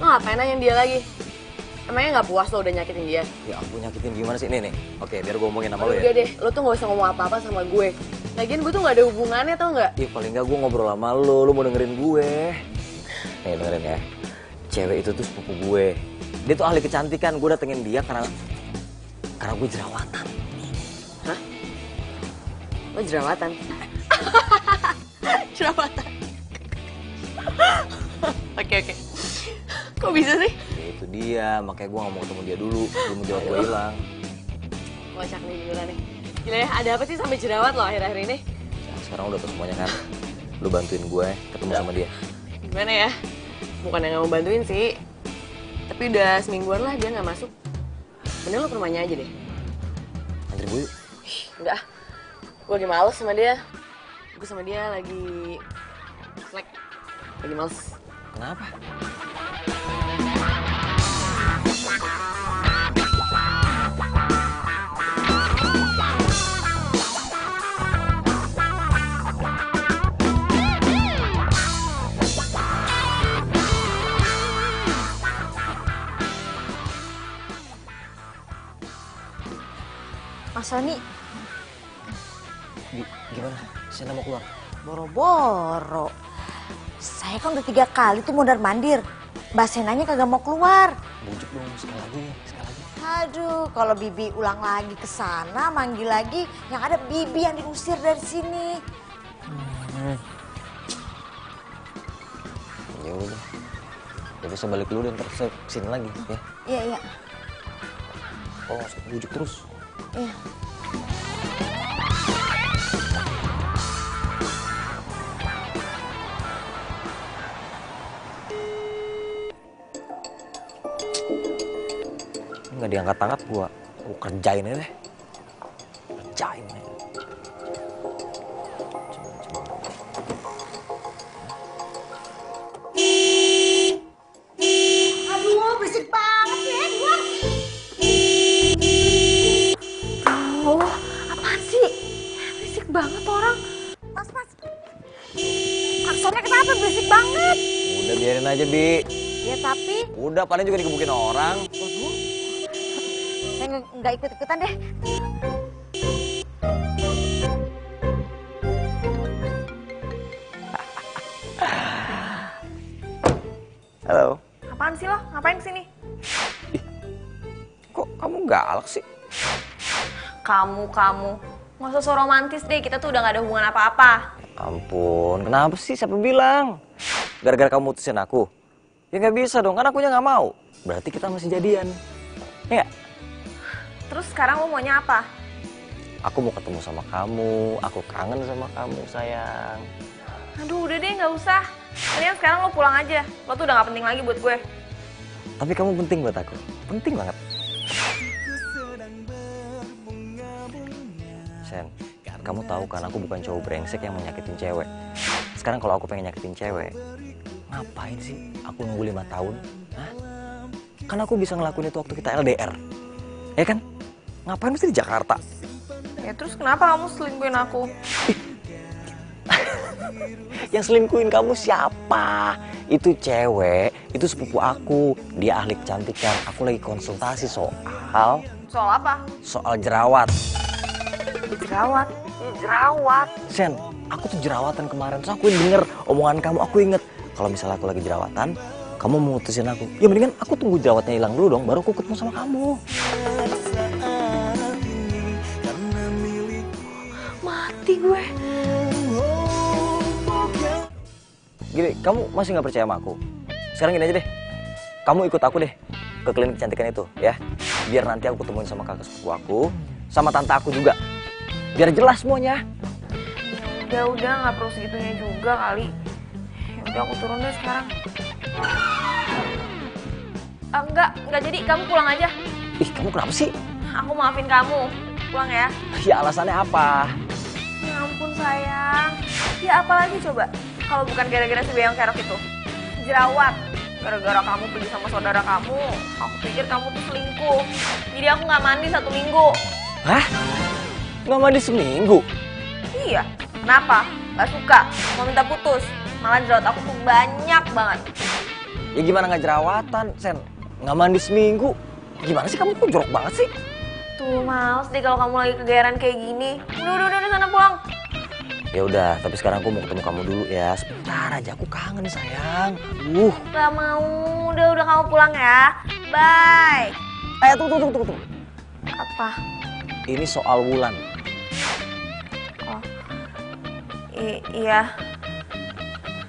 Lo ngapain nanya dia lagi? Emangnya nggak puas lo udah nyakitin dia? Ya ampun, nyakitin gimana sih ini nih? Oke, biar gue ngomongin sama lo Udah ya. deh, lo tuh nggak usah ngomong apa-apa sama gue. Lagian gue tuh nggak ada hubungannya, tau nggak? Ih, paling nggak gue ngobrol sama lo mau dengerin gue. Nih dengerin ya. Cewek itu tuh sepupu gue. Dia tuh ahli kecantikan, gue datengin dia karena gue jerawatan. Hah? Lo jerawatan? Jerawatan? Oke. Kok bisa sih? Ya itu dia, makanya gue gak mau ketemu dia dulu. Belum jawab gue hilang. Kocak nih gila nih. Gila ya, ada apa sih sampai jerawat lo akhir-akhir ini? Nah, sekarang udah tau semuanya kan. Lu bantuin gue ketemu sama dia. Gimana ya? Bukan yang gak mau bantuin sih. Tapi udah semingguan lah dia gak masuk. Mending lo ke rumahnya aja deh. Antri gue yuk. Enggak. Gue lagi males sama dia. Gue sama dia lagi slack. Lagi males. Kenapa? Mas Sony, Gimana? Sina mau keluar? boro-boro. Saya kan udah 3 kali tuh mondar-mandir. Mbak Senanya kagak mau keluar. Bujuk dong, sekali lagi. Aduh, kalau Bibi ulang lagi ke sana, manggil lagi, yang ada Bibi yang diusir dari sini. Ya udah. Ya bisa balik dulu dan terus kesini lagi ya. Iya. Oh, bujuk terus. Iya. Nggak diangkat-angkat gua kerjain aja deh. Kerjain aja. Aduh, berisik banget ya di luar. Oh, apaan sih? Berisik banget orang. Mas. Maksudnya kenapa berisik banget? Udah biarin aja, Bi. Ya tapi, Udah, paling juga digebukin orang. saya nggak ikut-ikutan deh. Halo. Apaan sih lo? Ngapain kesini? Kok kamu galak sih? Kamu. Nggak usah so romantis deh, kita tuh udah gak ada hubungan apa-apa. Ampun, kenapa sih? Siapa bilang? Gara-gara kamu mutusin aku? Ya nggak bisa dong, kan akunya nggak mau. Berarti kita masih jadian. Ya nggak? Terus sekarang lo maunya apa? Aku mau ketemu sama kamu, aku kangen sama kamu, sayang. Aduh, udah deh, nggak usah. Mendingan sekarang lo pulang aja. Lo tuh udah gak penting lagi buat gue. Tapi kamu penting buat aku, penting banget. Sen, kamu tahu kan aku bukan cowok brengsek yang mau nyakitin cewek. sekarang kalau aku pengen nyakitin cewek, ngapain sih aku nunggu 5 tahun? Hah? Kan aku bisa ngelakuin itu waktu kita LDR. Ya kan? Ngapain mesti di Jakarta? Ya terus kenapa kamu selingkuhin aku? Yang selingkuhin kamu siapa? Itu cewek, itu sepupu aku. Dia ahli kecantikan. Aku lagi konsultasi soal Soal apa? soal jerawat. Jerawat. Jerawat. Sen, aku tuh jerawatan kemarin. Terus aku denger omongan kamu, aku inget kalau misalnya aku lagi jerawatan, kamu memutusin aku. Ya mendingan aku tunggu jerawatnya hilang dulu dong, baru aku ketemu sama kamu. Mati gue. Gini, kamu masih nggak percaya sama aku? Sekarang gini aja deh, kamu ikut aku deh ke klinik kecantikan itu, ya. Biar nanti aku ketemuin sama kakak sepupu aku, sama tante aku juga. Biar jelas semuanya. Udah nggak perlu segitunya juga kali. Ya udah aku turun deh sekarang. Enggak jadi, kamu pulang aja. Ih, kamu kenapa sih? Aku maafin kamu. Pulang ya. Ya alasannya apa? Ya ampun sayang. Ya apalagi coba? Kalau bukan gara-gara si Beyong Kerok itu. Jerawat. Gara-gara kamu pergi sama saudara kamu, aku pikir kamu tuh selingkuh. Jadi aku nggak mandi 1 minggu. Hah? Nggak mandi seminggu? Iya. Kenapa? Gak suka. Mau minta putus. Malah jerawat aku tuh banyak banget. Ya gimana nggak jerawatan, Sen? Nggak mandi seminggu? Gimana sih kamu kok jorok banget sih? Tuh males deh kalau kamu lagi kegeeran kayak gini. Udah sana pulang. Ya udah, tapi sekarang aku mau ketemu kamu dulu ya. Sebentar aja, aku kangen sayang. Gak mau. Udah kamu pulang ya. Bye. Tunggu. Apa? Ini soal Wulan. Oh. Iya.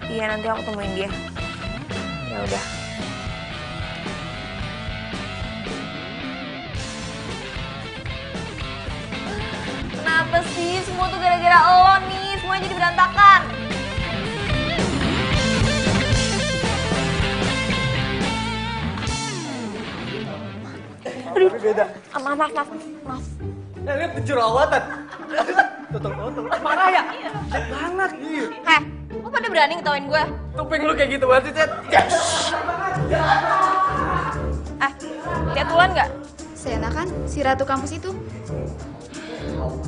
Iya, nanti aku temuin dia. Ya udah. Kenapa sih? Semua tuh gara-gara lo nih. Semuanya jadi berantakan. Aduh. Maaf. Lihat jerawatan. Tutup. Parah ya? Banget. Heh, lo pada berani ngetawain gue? Tuping lu kayak gitu banget sih, Cet. Lihat Wulan nggak? Sena kan, si ratu kampus itu.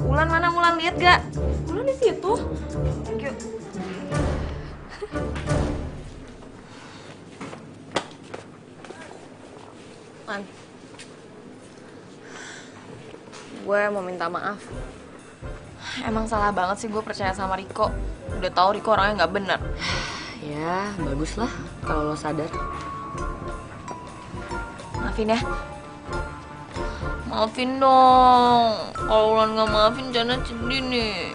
Wulan mana? Wulan lihat nggak? Wulan di situ. Thank you. Man, gue mau minta maaf. Emang salah banget sih gue percaya sama Riko. Udah tahu Riko orangnya nggak bener. Ya, bagus lah kalau lo sadar. Maafin ya. Maafin dong. Kalau Wulan nggak maafin, Jana sedih nih.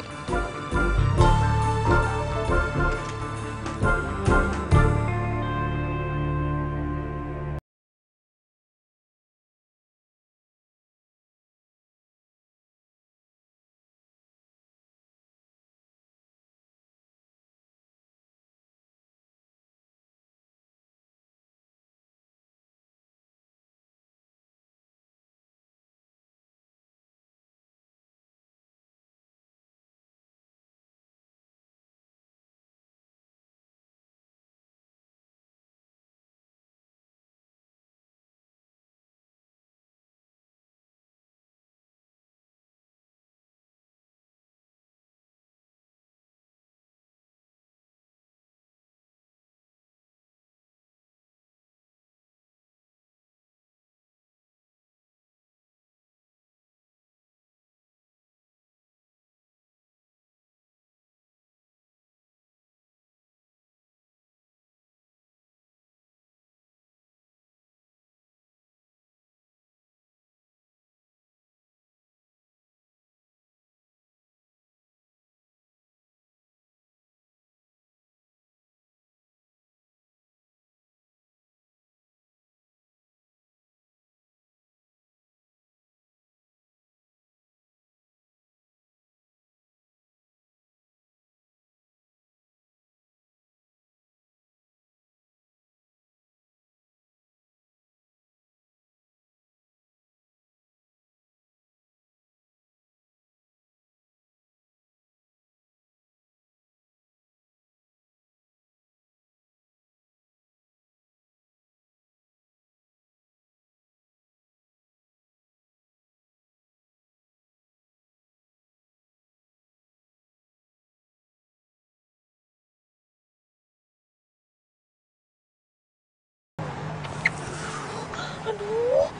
Aduh,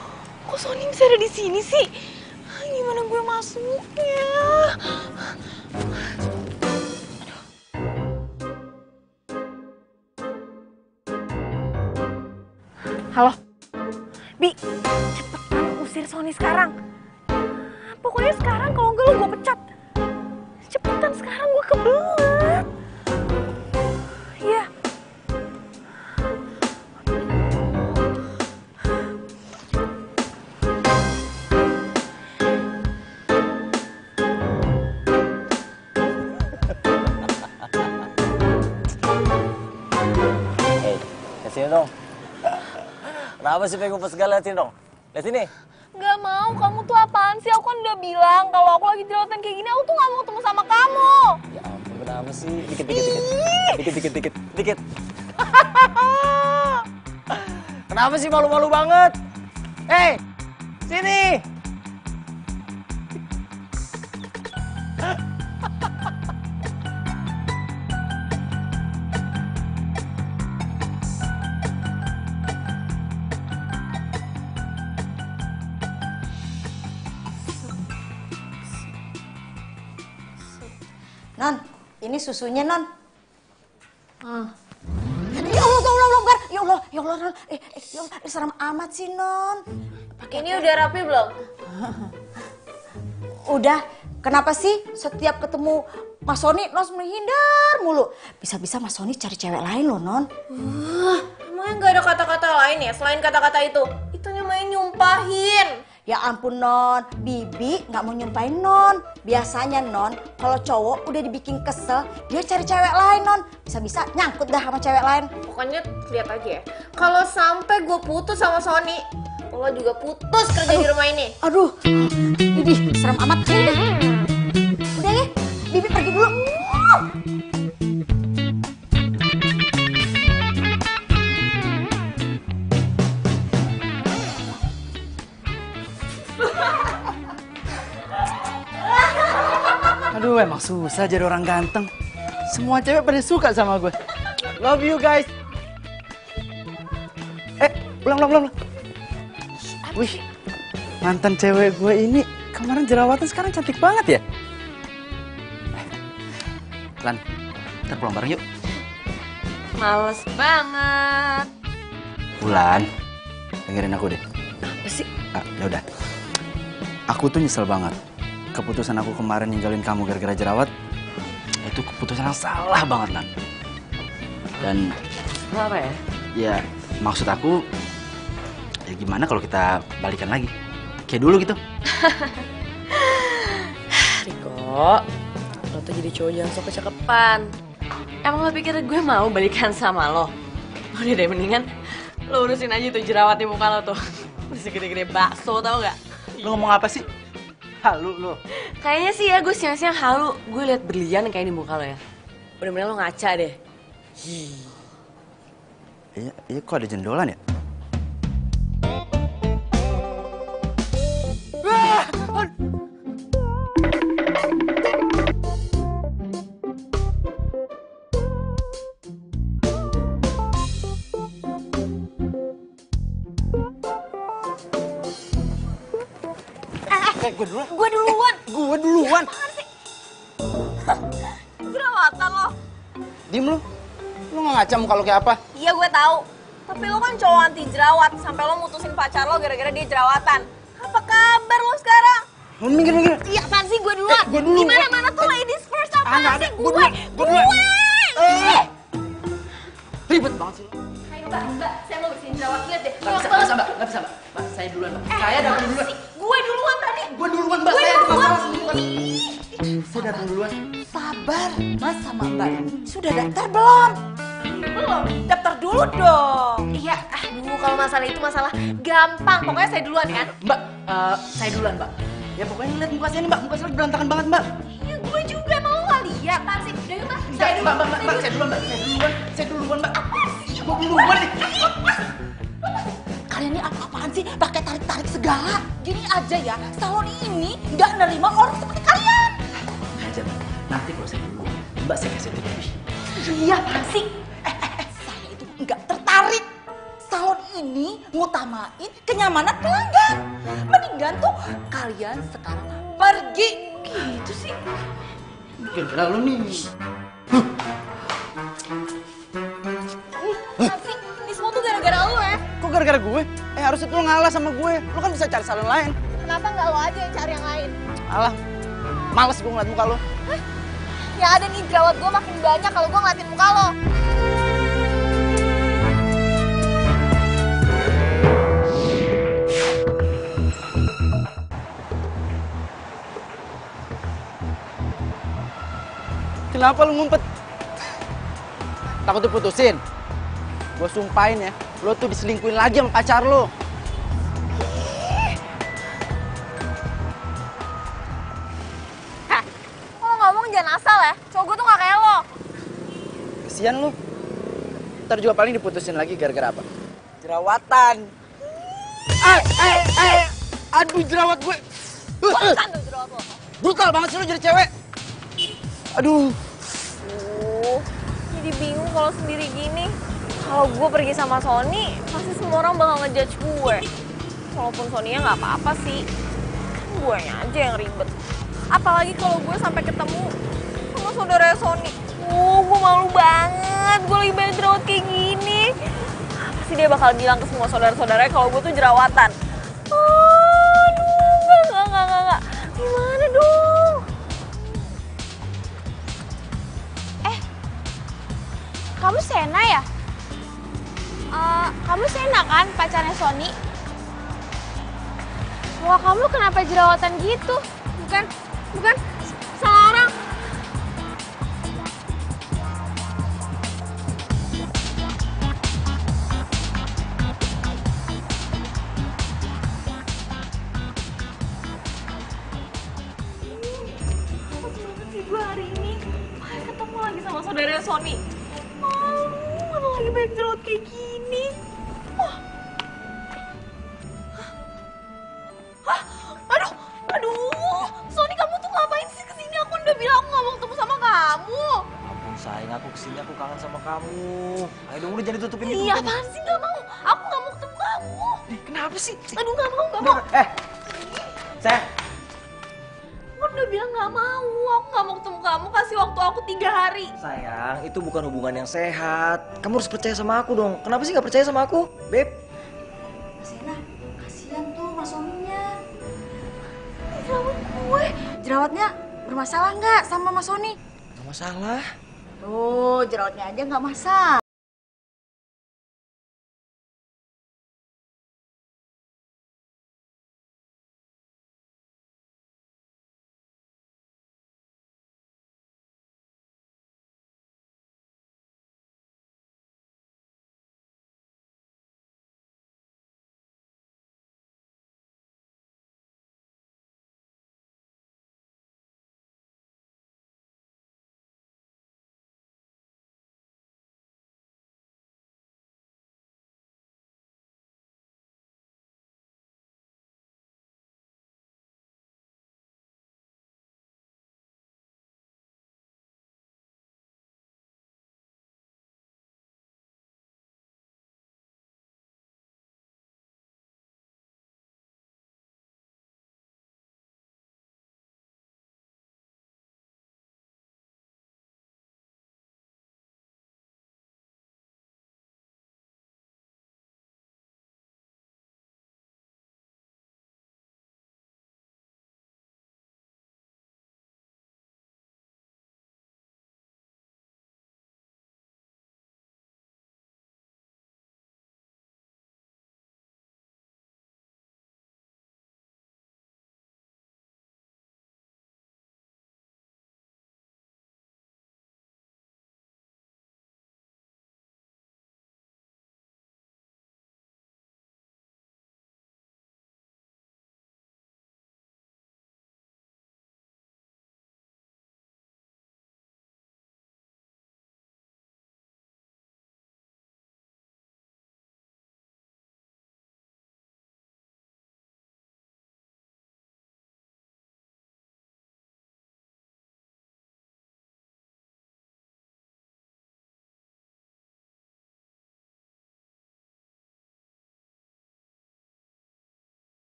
kok Sony bisa ada di sini sih? Gimana gue masuknya? Halo, Bi, cepetan usir Sony sekarang. Pokoknya sekarang, kalau enggak lo gue pecat. Cepetan sekarang, gue kebelet. Iya. Hei, kasih dong. Kenapa sih pengen segala liatin dong? Lihat sini. Nggak mau, kamu tuh apaan sih? Aku kan udah bilang kalau aku lagi jerawatan kayak gini, aku tuh nggak mau ketemu sama kamu. Ya ampun, kenapa sih? Dikit. Kenapa sih malu-malu banget? Hei, sini. Non, ini susunya, Non. Ya Allah, Gar. Ya Allah, Non. Ya Allah, seram amat sih, Non. Ini udah rapi belum? Udah, kenapa sih setiap ketemu Mas Sony, Non menghindar mulu? Bisa-bisa Mas Sony cari cewek lain loh, Non. Emangnya nggak ada kata-kata lain ya selain kata-kata itu? Itu namanya nyumpahin. Ya ampun, Non. Bibi nggak mau nyumpahin, Non. Biasanya, Non, kalau cowok udah dibikin kesel, dia cari cewek lain, Non. Bisa-bisa nyangkut dah sama cewek lain. Pokoknya lihat aja ya. Kalau sampai gue putus sama Sony, lo juga putus kerja di rumah ini. Aduh, Bibi, serem amat. Udah ya, Bibi pergi dulu. Aduh, emang susah jadi orang ganteng. Semua cewek pada suka sama gue. Love you guys. Pulang. Wih, mantan cewek gue ini kemarin jerawatan, sekarang cantik banget ya. Lan, kita pulang bareng yuk. Males banget. Bulan, dengerin aku deh. Apa sih? Ya udah. Aku tuh nyesel banget. Keputusan aku kemarin ninggalin kamu gara-gara jerawat, itu keputusan yang salah banget, Lan. Dan Apa ya? ya maksud aku, ya gimana kalau kita balikan lagi? Kayak dulu gitu. Riko, lo tuh jadi cowok jangan sok kecakepan. Emang lo pikir gue mau balikan sama lo? Udah deh, mendingan lo urusin aja tuh jerawat di muka lo tuh. Udah segede-gede bakso, tau gak? Lo ngomong apa sih? Halu lo. Kayaknya sih ya gue siang-siang halu. Gue liat berlian kayak di muka lo ya. Udah mendingan lo ngaca deh. Iya, kok ada jendolan ya? Gue duluan. Jerawatan lo. Diem lo. Lo nggak ngaca muka lo kayak apa? Iya gue tahu. Tapi lo kan cowok anti jerawat. Sampai lo mutusin pacar lo gara-gara dia jerawatan. Apa kabar lo sekarang? Lo minggir. Iya, apaan sih gue duluan? Gue dulu. Gimana tuh ladies first, apaan sih? Gue. Ribet banget sih lo. Ayo mbak, saya mau bersihin jerawat. Lihat deh. Nggak bisa, mbak. Mbak, saya duluan, mbak. Saya datang duluan. Gue duluan tadi. Gue duluan, mbak. Saya duluan. Saya datang duluan. Sabar, Mas sama Mbak. Sudah daftar belum? Belum. Daftar dulu dong. Iya, kalau masalah itu masalah gampang. Pokoknya saya duluan kan? Mbak, saya duluan, mbak. Ya pokoknya lihat muka saya nih, mbak. Muka saya berantakan banget, mbak. Iya, gue juga emang lo gak lihat. Apaan sih? Udah yuk, Mbak. Mbak, saya duluan, mbak. Saya duluan, mbak. Gue duluan nih. Kalian ini apa-apaan sih? Pakai tarik-tarik segala. Gini aja ya, salon ini nggak nerima orang seperti kalian. Aja, mbak. Nanti kalau saya duluan, mbak saya kasih lebih. Iya, apaan sih? Saya itu nggak tertarik. Salon ini ngutamain kenyamanan pelanggan. Mendingan tuh kalian sekarang pergi. Gitu sih. Gara-gara lu nih. Tapi ini semua tuh gara-gara lu ya. Kok gara-gara gue? Harusnya tuh lo ngalah sama gue. Lo kan bisa cari salon lain. Kenapa nggak lo aja yang cari yang lain? Alah, males gue ngeliat muka lo. Yang ada nih jerawat gue makin banyak kalau gue ngeliatin muka lo. Kenapa lu ngumpet? Takut diputusin? Gue sumpahin ya, lo tuh diselingkuhin lagi sama pacar lo. Hah, lo ngomong jangan asal ya. Cowok gue tuh gak kayak lo. Kesian lu. Ntar juga paling diputusin lagi gara-gara apa? Jerawatan. Aduh jerawat gue. Bukan tuh jerawat lo. Brutal banget sih lu jadi cewek. Aduh. Jadi bingung kalau sendiri gini. Kalau gue pergi sama Sony, pasti semua orang bakal ngejudge gue. Walaupun Sony-nya nggak apa-apa sih, kan gue aja yang ribet. Apalagi kalau gue sampai ketemu sama saudara Sony. Gue malu banget, gue lagi banyak jerawat kayak gini. Pasti dia bakal bilang ke semua saudara-saudaranya kalau gue tuh jerawatan. Aduh, enggak. Gimana dong? Kamu Sena ya? Kamu Sena kan pacarnya Sony? Wah, kamu kenapa jerawatan gitu? Bukan, salah orang. Gue hari ini ketemu lagi sama saudara Sony. Mana lagi banyak jerawat kayak gini. Aduh, Sony kamu tuh ngapain sih kesini? Aku udah bilang aku gak mau ketemu sama kamu. Ampun sayang, aku kesini aku kangen sama kamu. Ayo dong, udah jangan ditutupin gitu. Iya, apaan sih gak mau? Aku gak mau ketemu kamu. Kenapa sih? Aduh, gak mau. Sayang. Aku udah bilang gak mau. Aku gak mau ketemu kamu. Kasih waktu aku 3 hari. Sayang, itu bukan hubungan yang sehat. Kamu harus percaya sama aku dong. Kenapa sih gak percaya sama aku, Beb? Sena, kasihan tuh Mas Soninya. Jerawat gue. Jerawatnya bermasalah nggak sama Mas Sony? Gak masalah. Tuh, jerawatnya aja nggak masalah.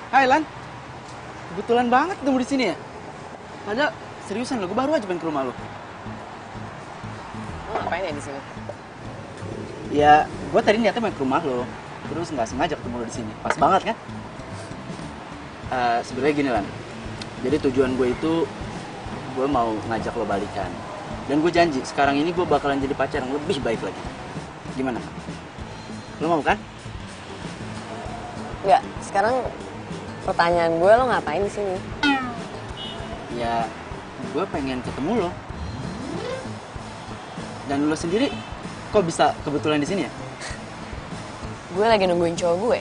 Hai Lan. Kebetulan banget ketemu di sini ya. Padahal seriusan lo, gue baru aja pengen ke rumah lo. Lo ngapain ya di sini? Ya, gue tadi niatnya main ke rumah lo. Terus nggak sengaja ketemu lo di sini. Pas banget kan? Sebenarnya gini Lan. Jadi tujuan gue itu gue mau ngajak lo balikan. Dan gue janji sekarang ini gue bakalan jadi pacar yang lebih baik lagi. Gimana? Lo mau kan? Enggak, sekarang pertanyaan gue, lo ngapain di sini? Ya, gue pengen ketemu lo. Dan lo sendiri kok bisa kebetulan di sini ya? Gue lagi nungguin cowok gue.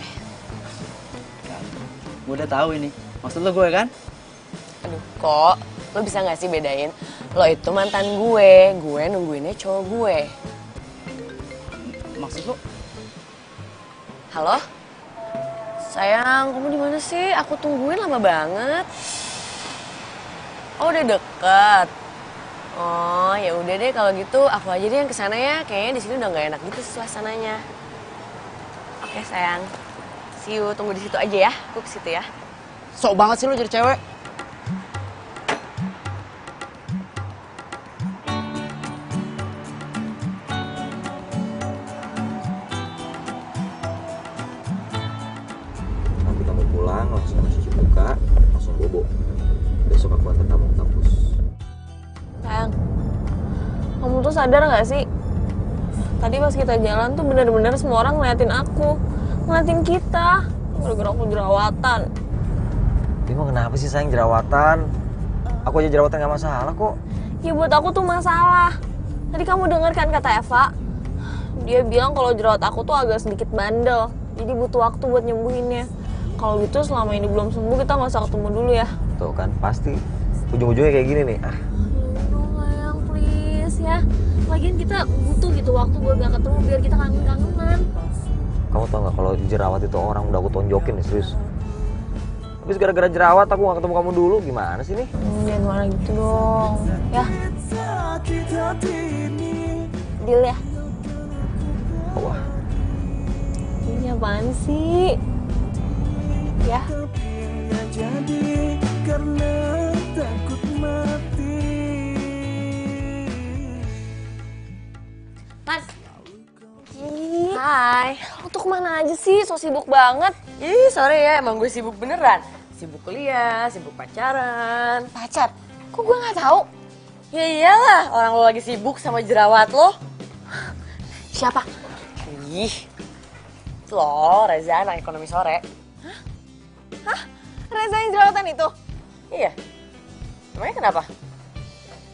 Gue udah tahu ini. Maksud lo gue kan? Aduh, kok lo bisa nggak sih bedain? Lo itu mantan gue nungguinnya cowok gue. Maksud lo? Halo? Sayang, kamu di mana sih? Aku tungguin lama banget. Oh, udah deket. Oh, ya udah deh kalau gitu aku aja deh yang kesana ya. Kayaknya di sini udah nggak enak gitu suasananya. Oke sayang, see you. Tunggu di situ aja ya. Aku ke situ ya. Sok banget sih lo jadi cewek. Nanti kamu pulang langsung cuci muka, langsung bobo. Besok aku antar kamu ke kampus. Sayang, kamu tuh sadar gak sih? Tadi pas kita jalan tuh bener-bener semua orang ngeliatin aku. Ngeliatin kita. Gara-gara aku jerawatan. Emang kenapa sih sayang jerawatan? Aku aja jerawatan gak masalah kok. Ya buat aku tuh masalah. Tadi kamu denger kan kata Eva? Dia bilang kalau jerawat aku tuh agak sedikit bandel. Jadi butuh waktu buat nyembuhinnya. Kalau gitu selama ini belum sembuh kita gak usah ketemu dulu ya. Tuh kan pasti. Ujung-ujungnya kayak gini nih. Aduh sayang please ya. Lagian kita butuh gitu waktu buat gak ketemu biar kita kangen-kangenan. Kamu tau gak kalau jerawat itu orang udah aku tonjokin nih serius. Habis gara-gara jerawat aku gak ketemu kamu dulu, gimana sih nih? Jangan marah gitu dong. Ya. Deal ya? Wah. Ini apaan sih? Ya. Jadi karena takut mati. Mas. Hai. Lo tuh kemana aja sih? So sibuk banget. Ih, sorry ya, emang gue sibuk beneran. Sibuk kuliah, sibuk pacaran. Pacar? Kok gue gak tahu? Ya iyalah, orang lo lagi sibuk sama jerawat lo. Siapa? Ih, itu lo, Reza, anak ekonomi sore. Hah? Reza yang jerawatan itu? Iya. Emangnya kenapa?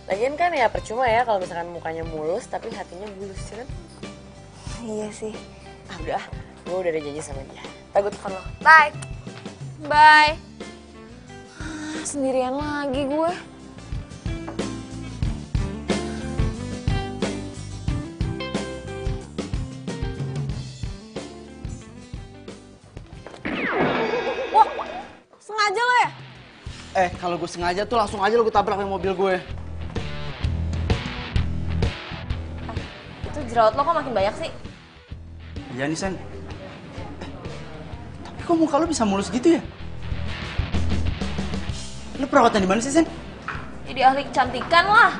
Lagian kan ya percuma ya kalau misalkan mukanya mulus tapi hatinya bulus, ya kan? Iya sih. Ah udah, gue udah ada janji sama dia. Ntar gue telepon lo. Bye. Bye. Sendirian lagi gue. Wah, sengaja lo ya? Kalau gue sengaja tuh langsung aja lo gue tabrak sama mobil gue. Itu jerawat lo kok makin banyak sih? Iya nih Sen. Tapi kok muka lo bisa mulus gitu ya? Lo perawatan di mana sih Sen? Jadi ahli kecantikan lah.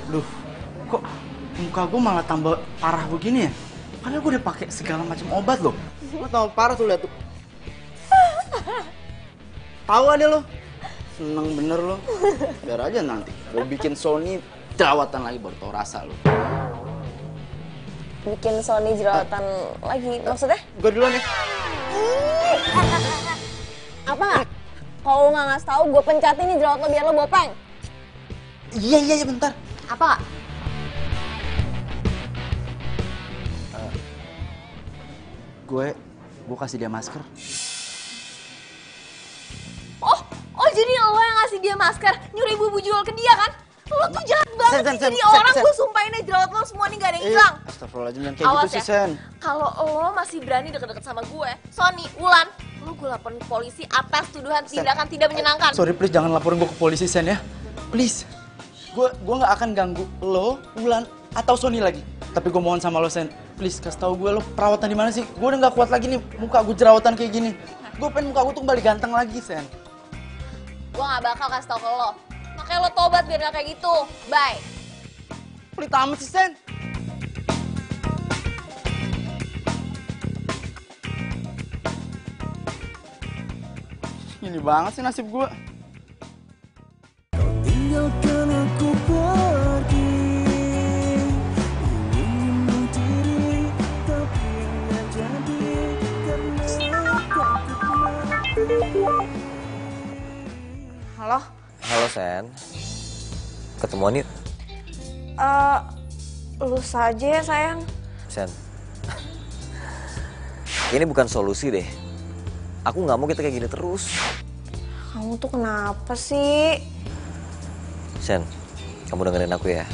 Duh, kok muka gue malah tambah parah begini ya? Padahal gue udah pakai segala macam obat loh. Lo tambah parah tuh lihat tuh. Tahu ada lo? Seneng bener lo. Biar aja nanti gue bikin Sony jerawatan lagi baru tau rasa lo. Bikin Sony jerawatan lagi, maksudnya? Gue duluan ya. Apa nggak? Kalau nggak ngasih tahu, gue pencatin nih jerawat lo biar lo bopeng. Iya bentar. Apa nggak? Gue kasih dia masker. Oh jadi lo yang ngasih dia masker, nyuruh ibu jual ke dia kan? Lo tuh jahat banget sih jadi orang, gue sumpahin aja jerawat lo semua nih gak ada yang hilang. Astagfirullahaladzim, jangan kayak gitu sih Sen. Kalau lo masih berani deket-deket sama gue, Sony, Wulan, lo gue laporin ke polisi atas tuduhan tindakan tidak menyenangkan. Sorry please jangan laporin gue ke polisi Sen ya. Please. Gue gak akan ganggu lo, Wulan, atau Sony lagi. Tapi gue mohon sama lo Sen, please kasih tau gue lo perawatan di mana sih? Gue udah gak kuat lagi nih muka gue jerawatan kayak gini. Gue pengen muka gue tuh kembali ganteng lagi, Sen. Gue gak bakal kasih tau ke lo. Makanya lo tobat biar gak kayak gitu. Bye. Pelit amat sih, Sen. Ini banget sih nasib gue. Tinggalkan aku pergi, ingin mencuri tapi nggak jadi karena takut mati. Halo? Halo Sen, ketemuan yuk. Lu saja ya sayang. Sen, ini bukan solusi deh. Aku nggak mau kita kayak gini terus. Kamu tuh kenapa sih? Sen, kamu dengerin aku ya.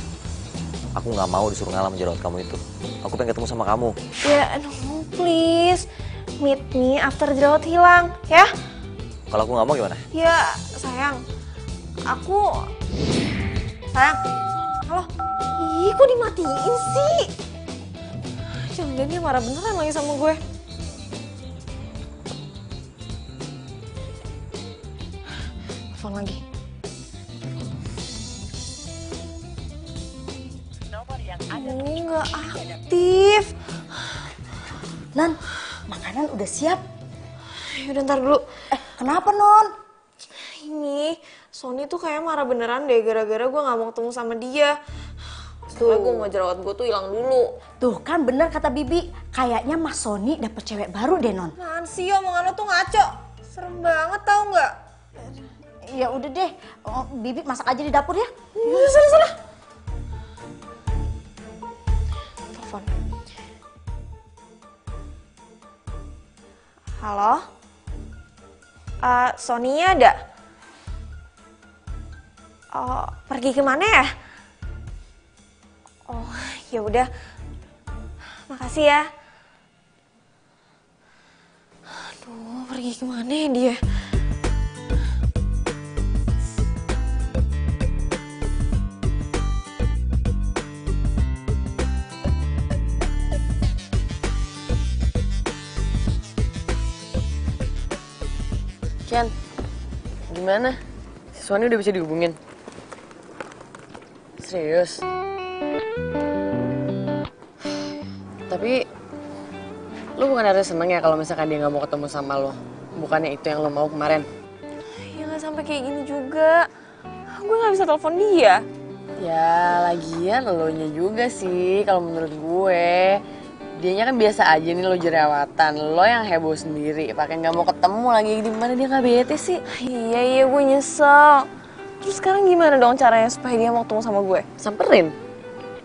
Aku nggak mau disuruh ngalah menjerawat kamu itu. Aku pengen ketemu sama kamu. Ya, no please. Meet me after jerawat hilang, ya? Kalau aku nggak mau gimana? Ya, sayang. Sayang. Halo? Ih, kok dimatiin sih? Jangan-jangan dia marah beneran lagi sama gue. Telepon lagi. Ini nggak aktif. Non, makanan udah siap. Yaudah ntar dulu. Kenapa, Non? Ini, Sony tuh kayak marah beneran deh gara-gara gue gak mau ketemu sama dia. Soalnya gue mau jerawat gue tuh hilang dulu. Tuh kan bener kata Bibi, kayaknya Mas Sony dapet cewek baru deh, Non. Apaan sih omongan lo tuh ngaco. Serem banget tau gak? Ya udah deh, Bibi masak aja di dapur ya. Sana. Telepon. Halo? Sony-nya ada? Oh, pergi kemana ya? Oh, ya udah. Makasih ya. Aduh, pergi kemana ya dia? Ken, gimana? Si Sony udah bisa dihubungin? Serius? Tapi, lu bukan harus seneng ya kalau misalkan dia gak mau ketemu sama lo? Bukannya itu yang lo mau kemarin? Ya gak sampai kayak gini juga. Gue gak bisa telepon dia. Ya, lagian elonya juga sih kalau menurut gue. Dianya kan biasa aja nih lo jerawatan, lo yang heboh sendiri, pakai nggak mau ketemu lagi, gimana dia nggak bete sih? Iya gue nyesel. Terus sekarang gimana dong caranya supaya dia mau ketemu sama gue? Samperin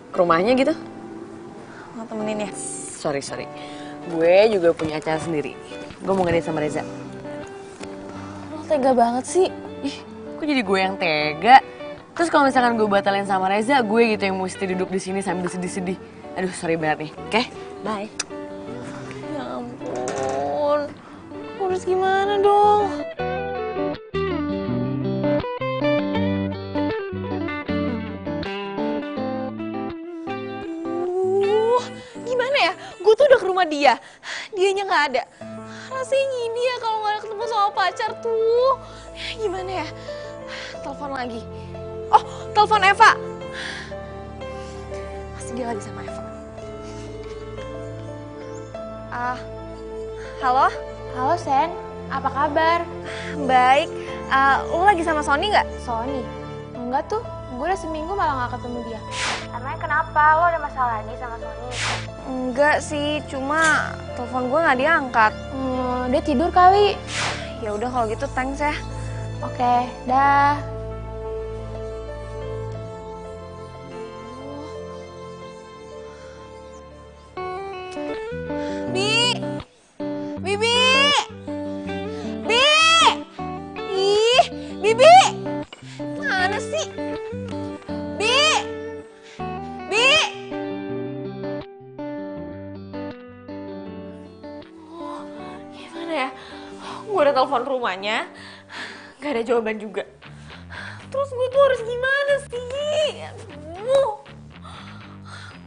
ke rumahnya gitu? Mau temenin ya? Sorry, gue juga punya acara sendiri. Gue mau ngadain sama Reza. Lo tega banget sih. Ih, kok jadi gue yang tega? Terus kalau misalkan gue batalin sama Reza, gue gitu yang mesti duduk di sini sambil sedih-sedih. Aduh, sorry banget nih. Oke? Bye. Ya ampun, harus gimana dong? Gimana ya? Gue tuh udah ke rumah dia, dianya nggak ada. Rasanya gini ya kalau nggak ketemu sama pacar tuh. Gimana ya? Telepon lagi. Oh, telepon Eva. Pasti dia lagi sama Eva. Halo? Halo Sen, apa kabar? Baik. Lo lagi sama Sony nggak? Sony? Enggak tuh, gue udah seminggu malah gak ketemu dia. Emangnya kenapa? Lo ada masalah lagi sama Sony? Enggak sih, cuma telepon gue nggak diangkat. Dia tidur kali. Ya udah kalau gitu thanks ya. Oke, dah. Bibi! Ih, Bibi! Mana sih? Bi! Oh, gimana ya? Gue udah telepon rumahnya, gak ada jawaban juga. Terus gue tuh harus gimana sih? Aduh.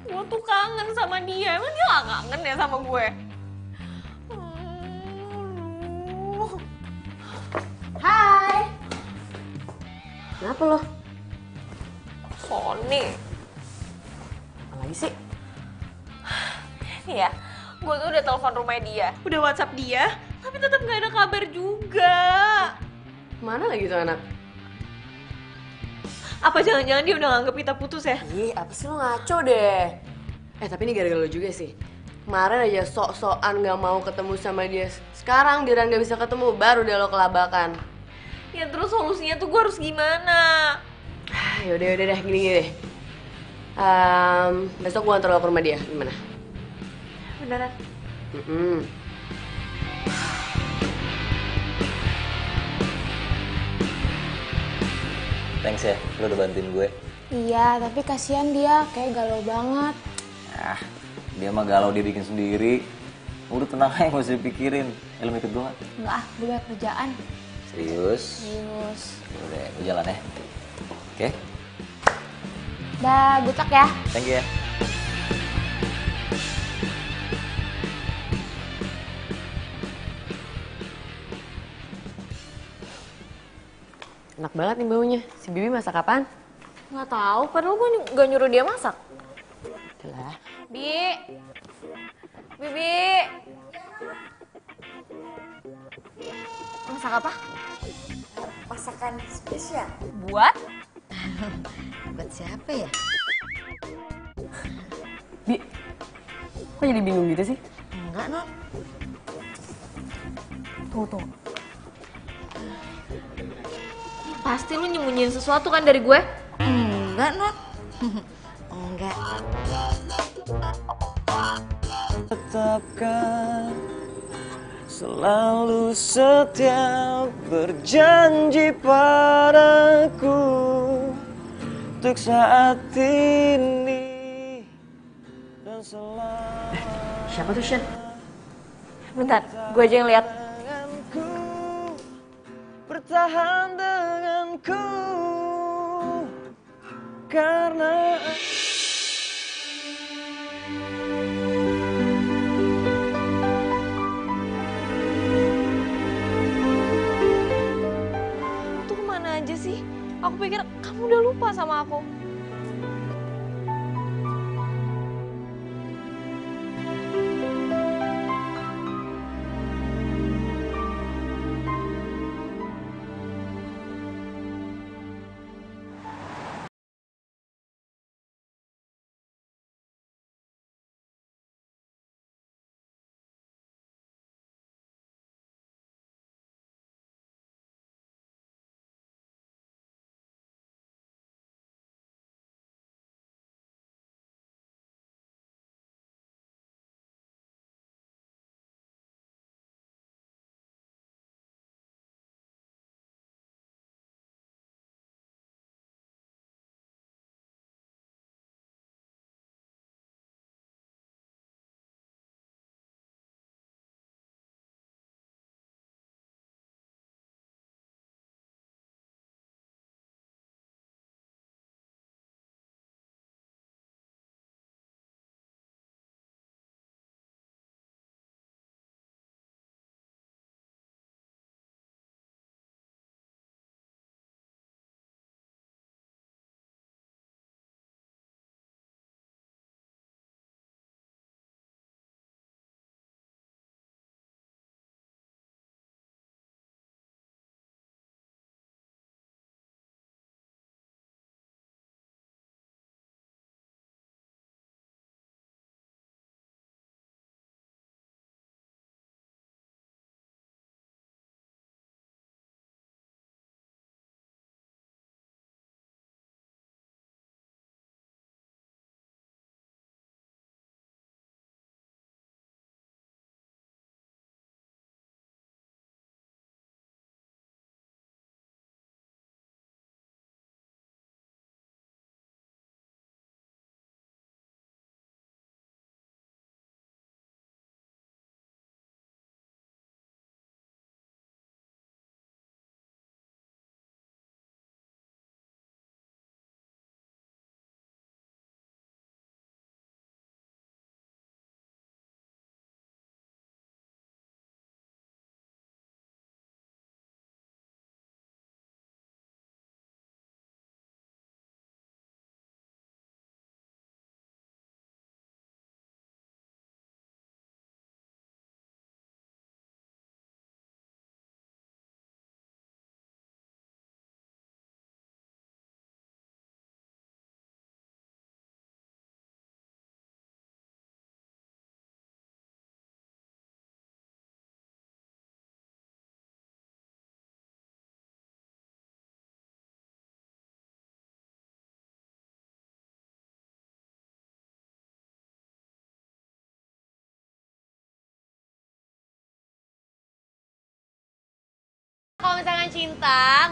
Gue tuh kangen sama dia, emang dia gak kangen ya sama gue? Kenapa lo? Sony. Apa lagi sih? Iya, gue tuh udah telepon rumah dia, udah WhatsApp dia, tapi tetap nggak ada kabar juga. Mana lagi tuh anak? Apa jangan-jangan dia udah nganggep kita putus ya? Ih, apa sih lo ngaco deh. Tapi ini gara-gara lo juga sih. Kemarin aja sok-sokan gak mau ketemu sama dia. Sekarang giliran gak bisa ketemu, baru deh lo kelabakan. Ya terus solusinya tuh gue harus gimana? Yaudah deh, gini deh. Besok gue antar lo ke rumah dia, gimana? Beneran? Thanks ya, lo udah bantuin gue. Iya, tapi kasihan dia, kayak galau banget. Dia mah galau dia bikin sendiri. Udah tenang aja, gak usah dipikirin. Lo ikut gue gak? Enggak gue banyak kerjaan. Serius? Serius. Udah, gue jalan ya. Oke? Dah, good luck ya. Thank you ya. Enak banget nih baunya. Si Bibi masak apaan? Nggak tahu, padahal gue nggak nyuruh dia masak. Udah. Bibi. Masak apa? Masakan spesial. Buat? Buat siapa ya? Bi, kok jadi bingung gitu sih? Enggak, Non. Tunggu. Pasti lu nyembunyiin sesuatu kan dari gue? Enggak, Non. Enggak. Tetapkan selalu setia berjanji padaku untuk saat ini dan selalu. Siapa tuh, Shen? Bentar, gue aja yang lihat. Bertahan denganku karena Kamu tuh kemana aja sih? Aku pikir kamu udah lupa sama aku. Kalau misalkan cinta,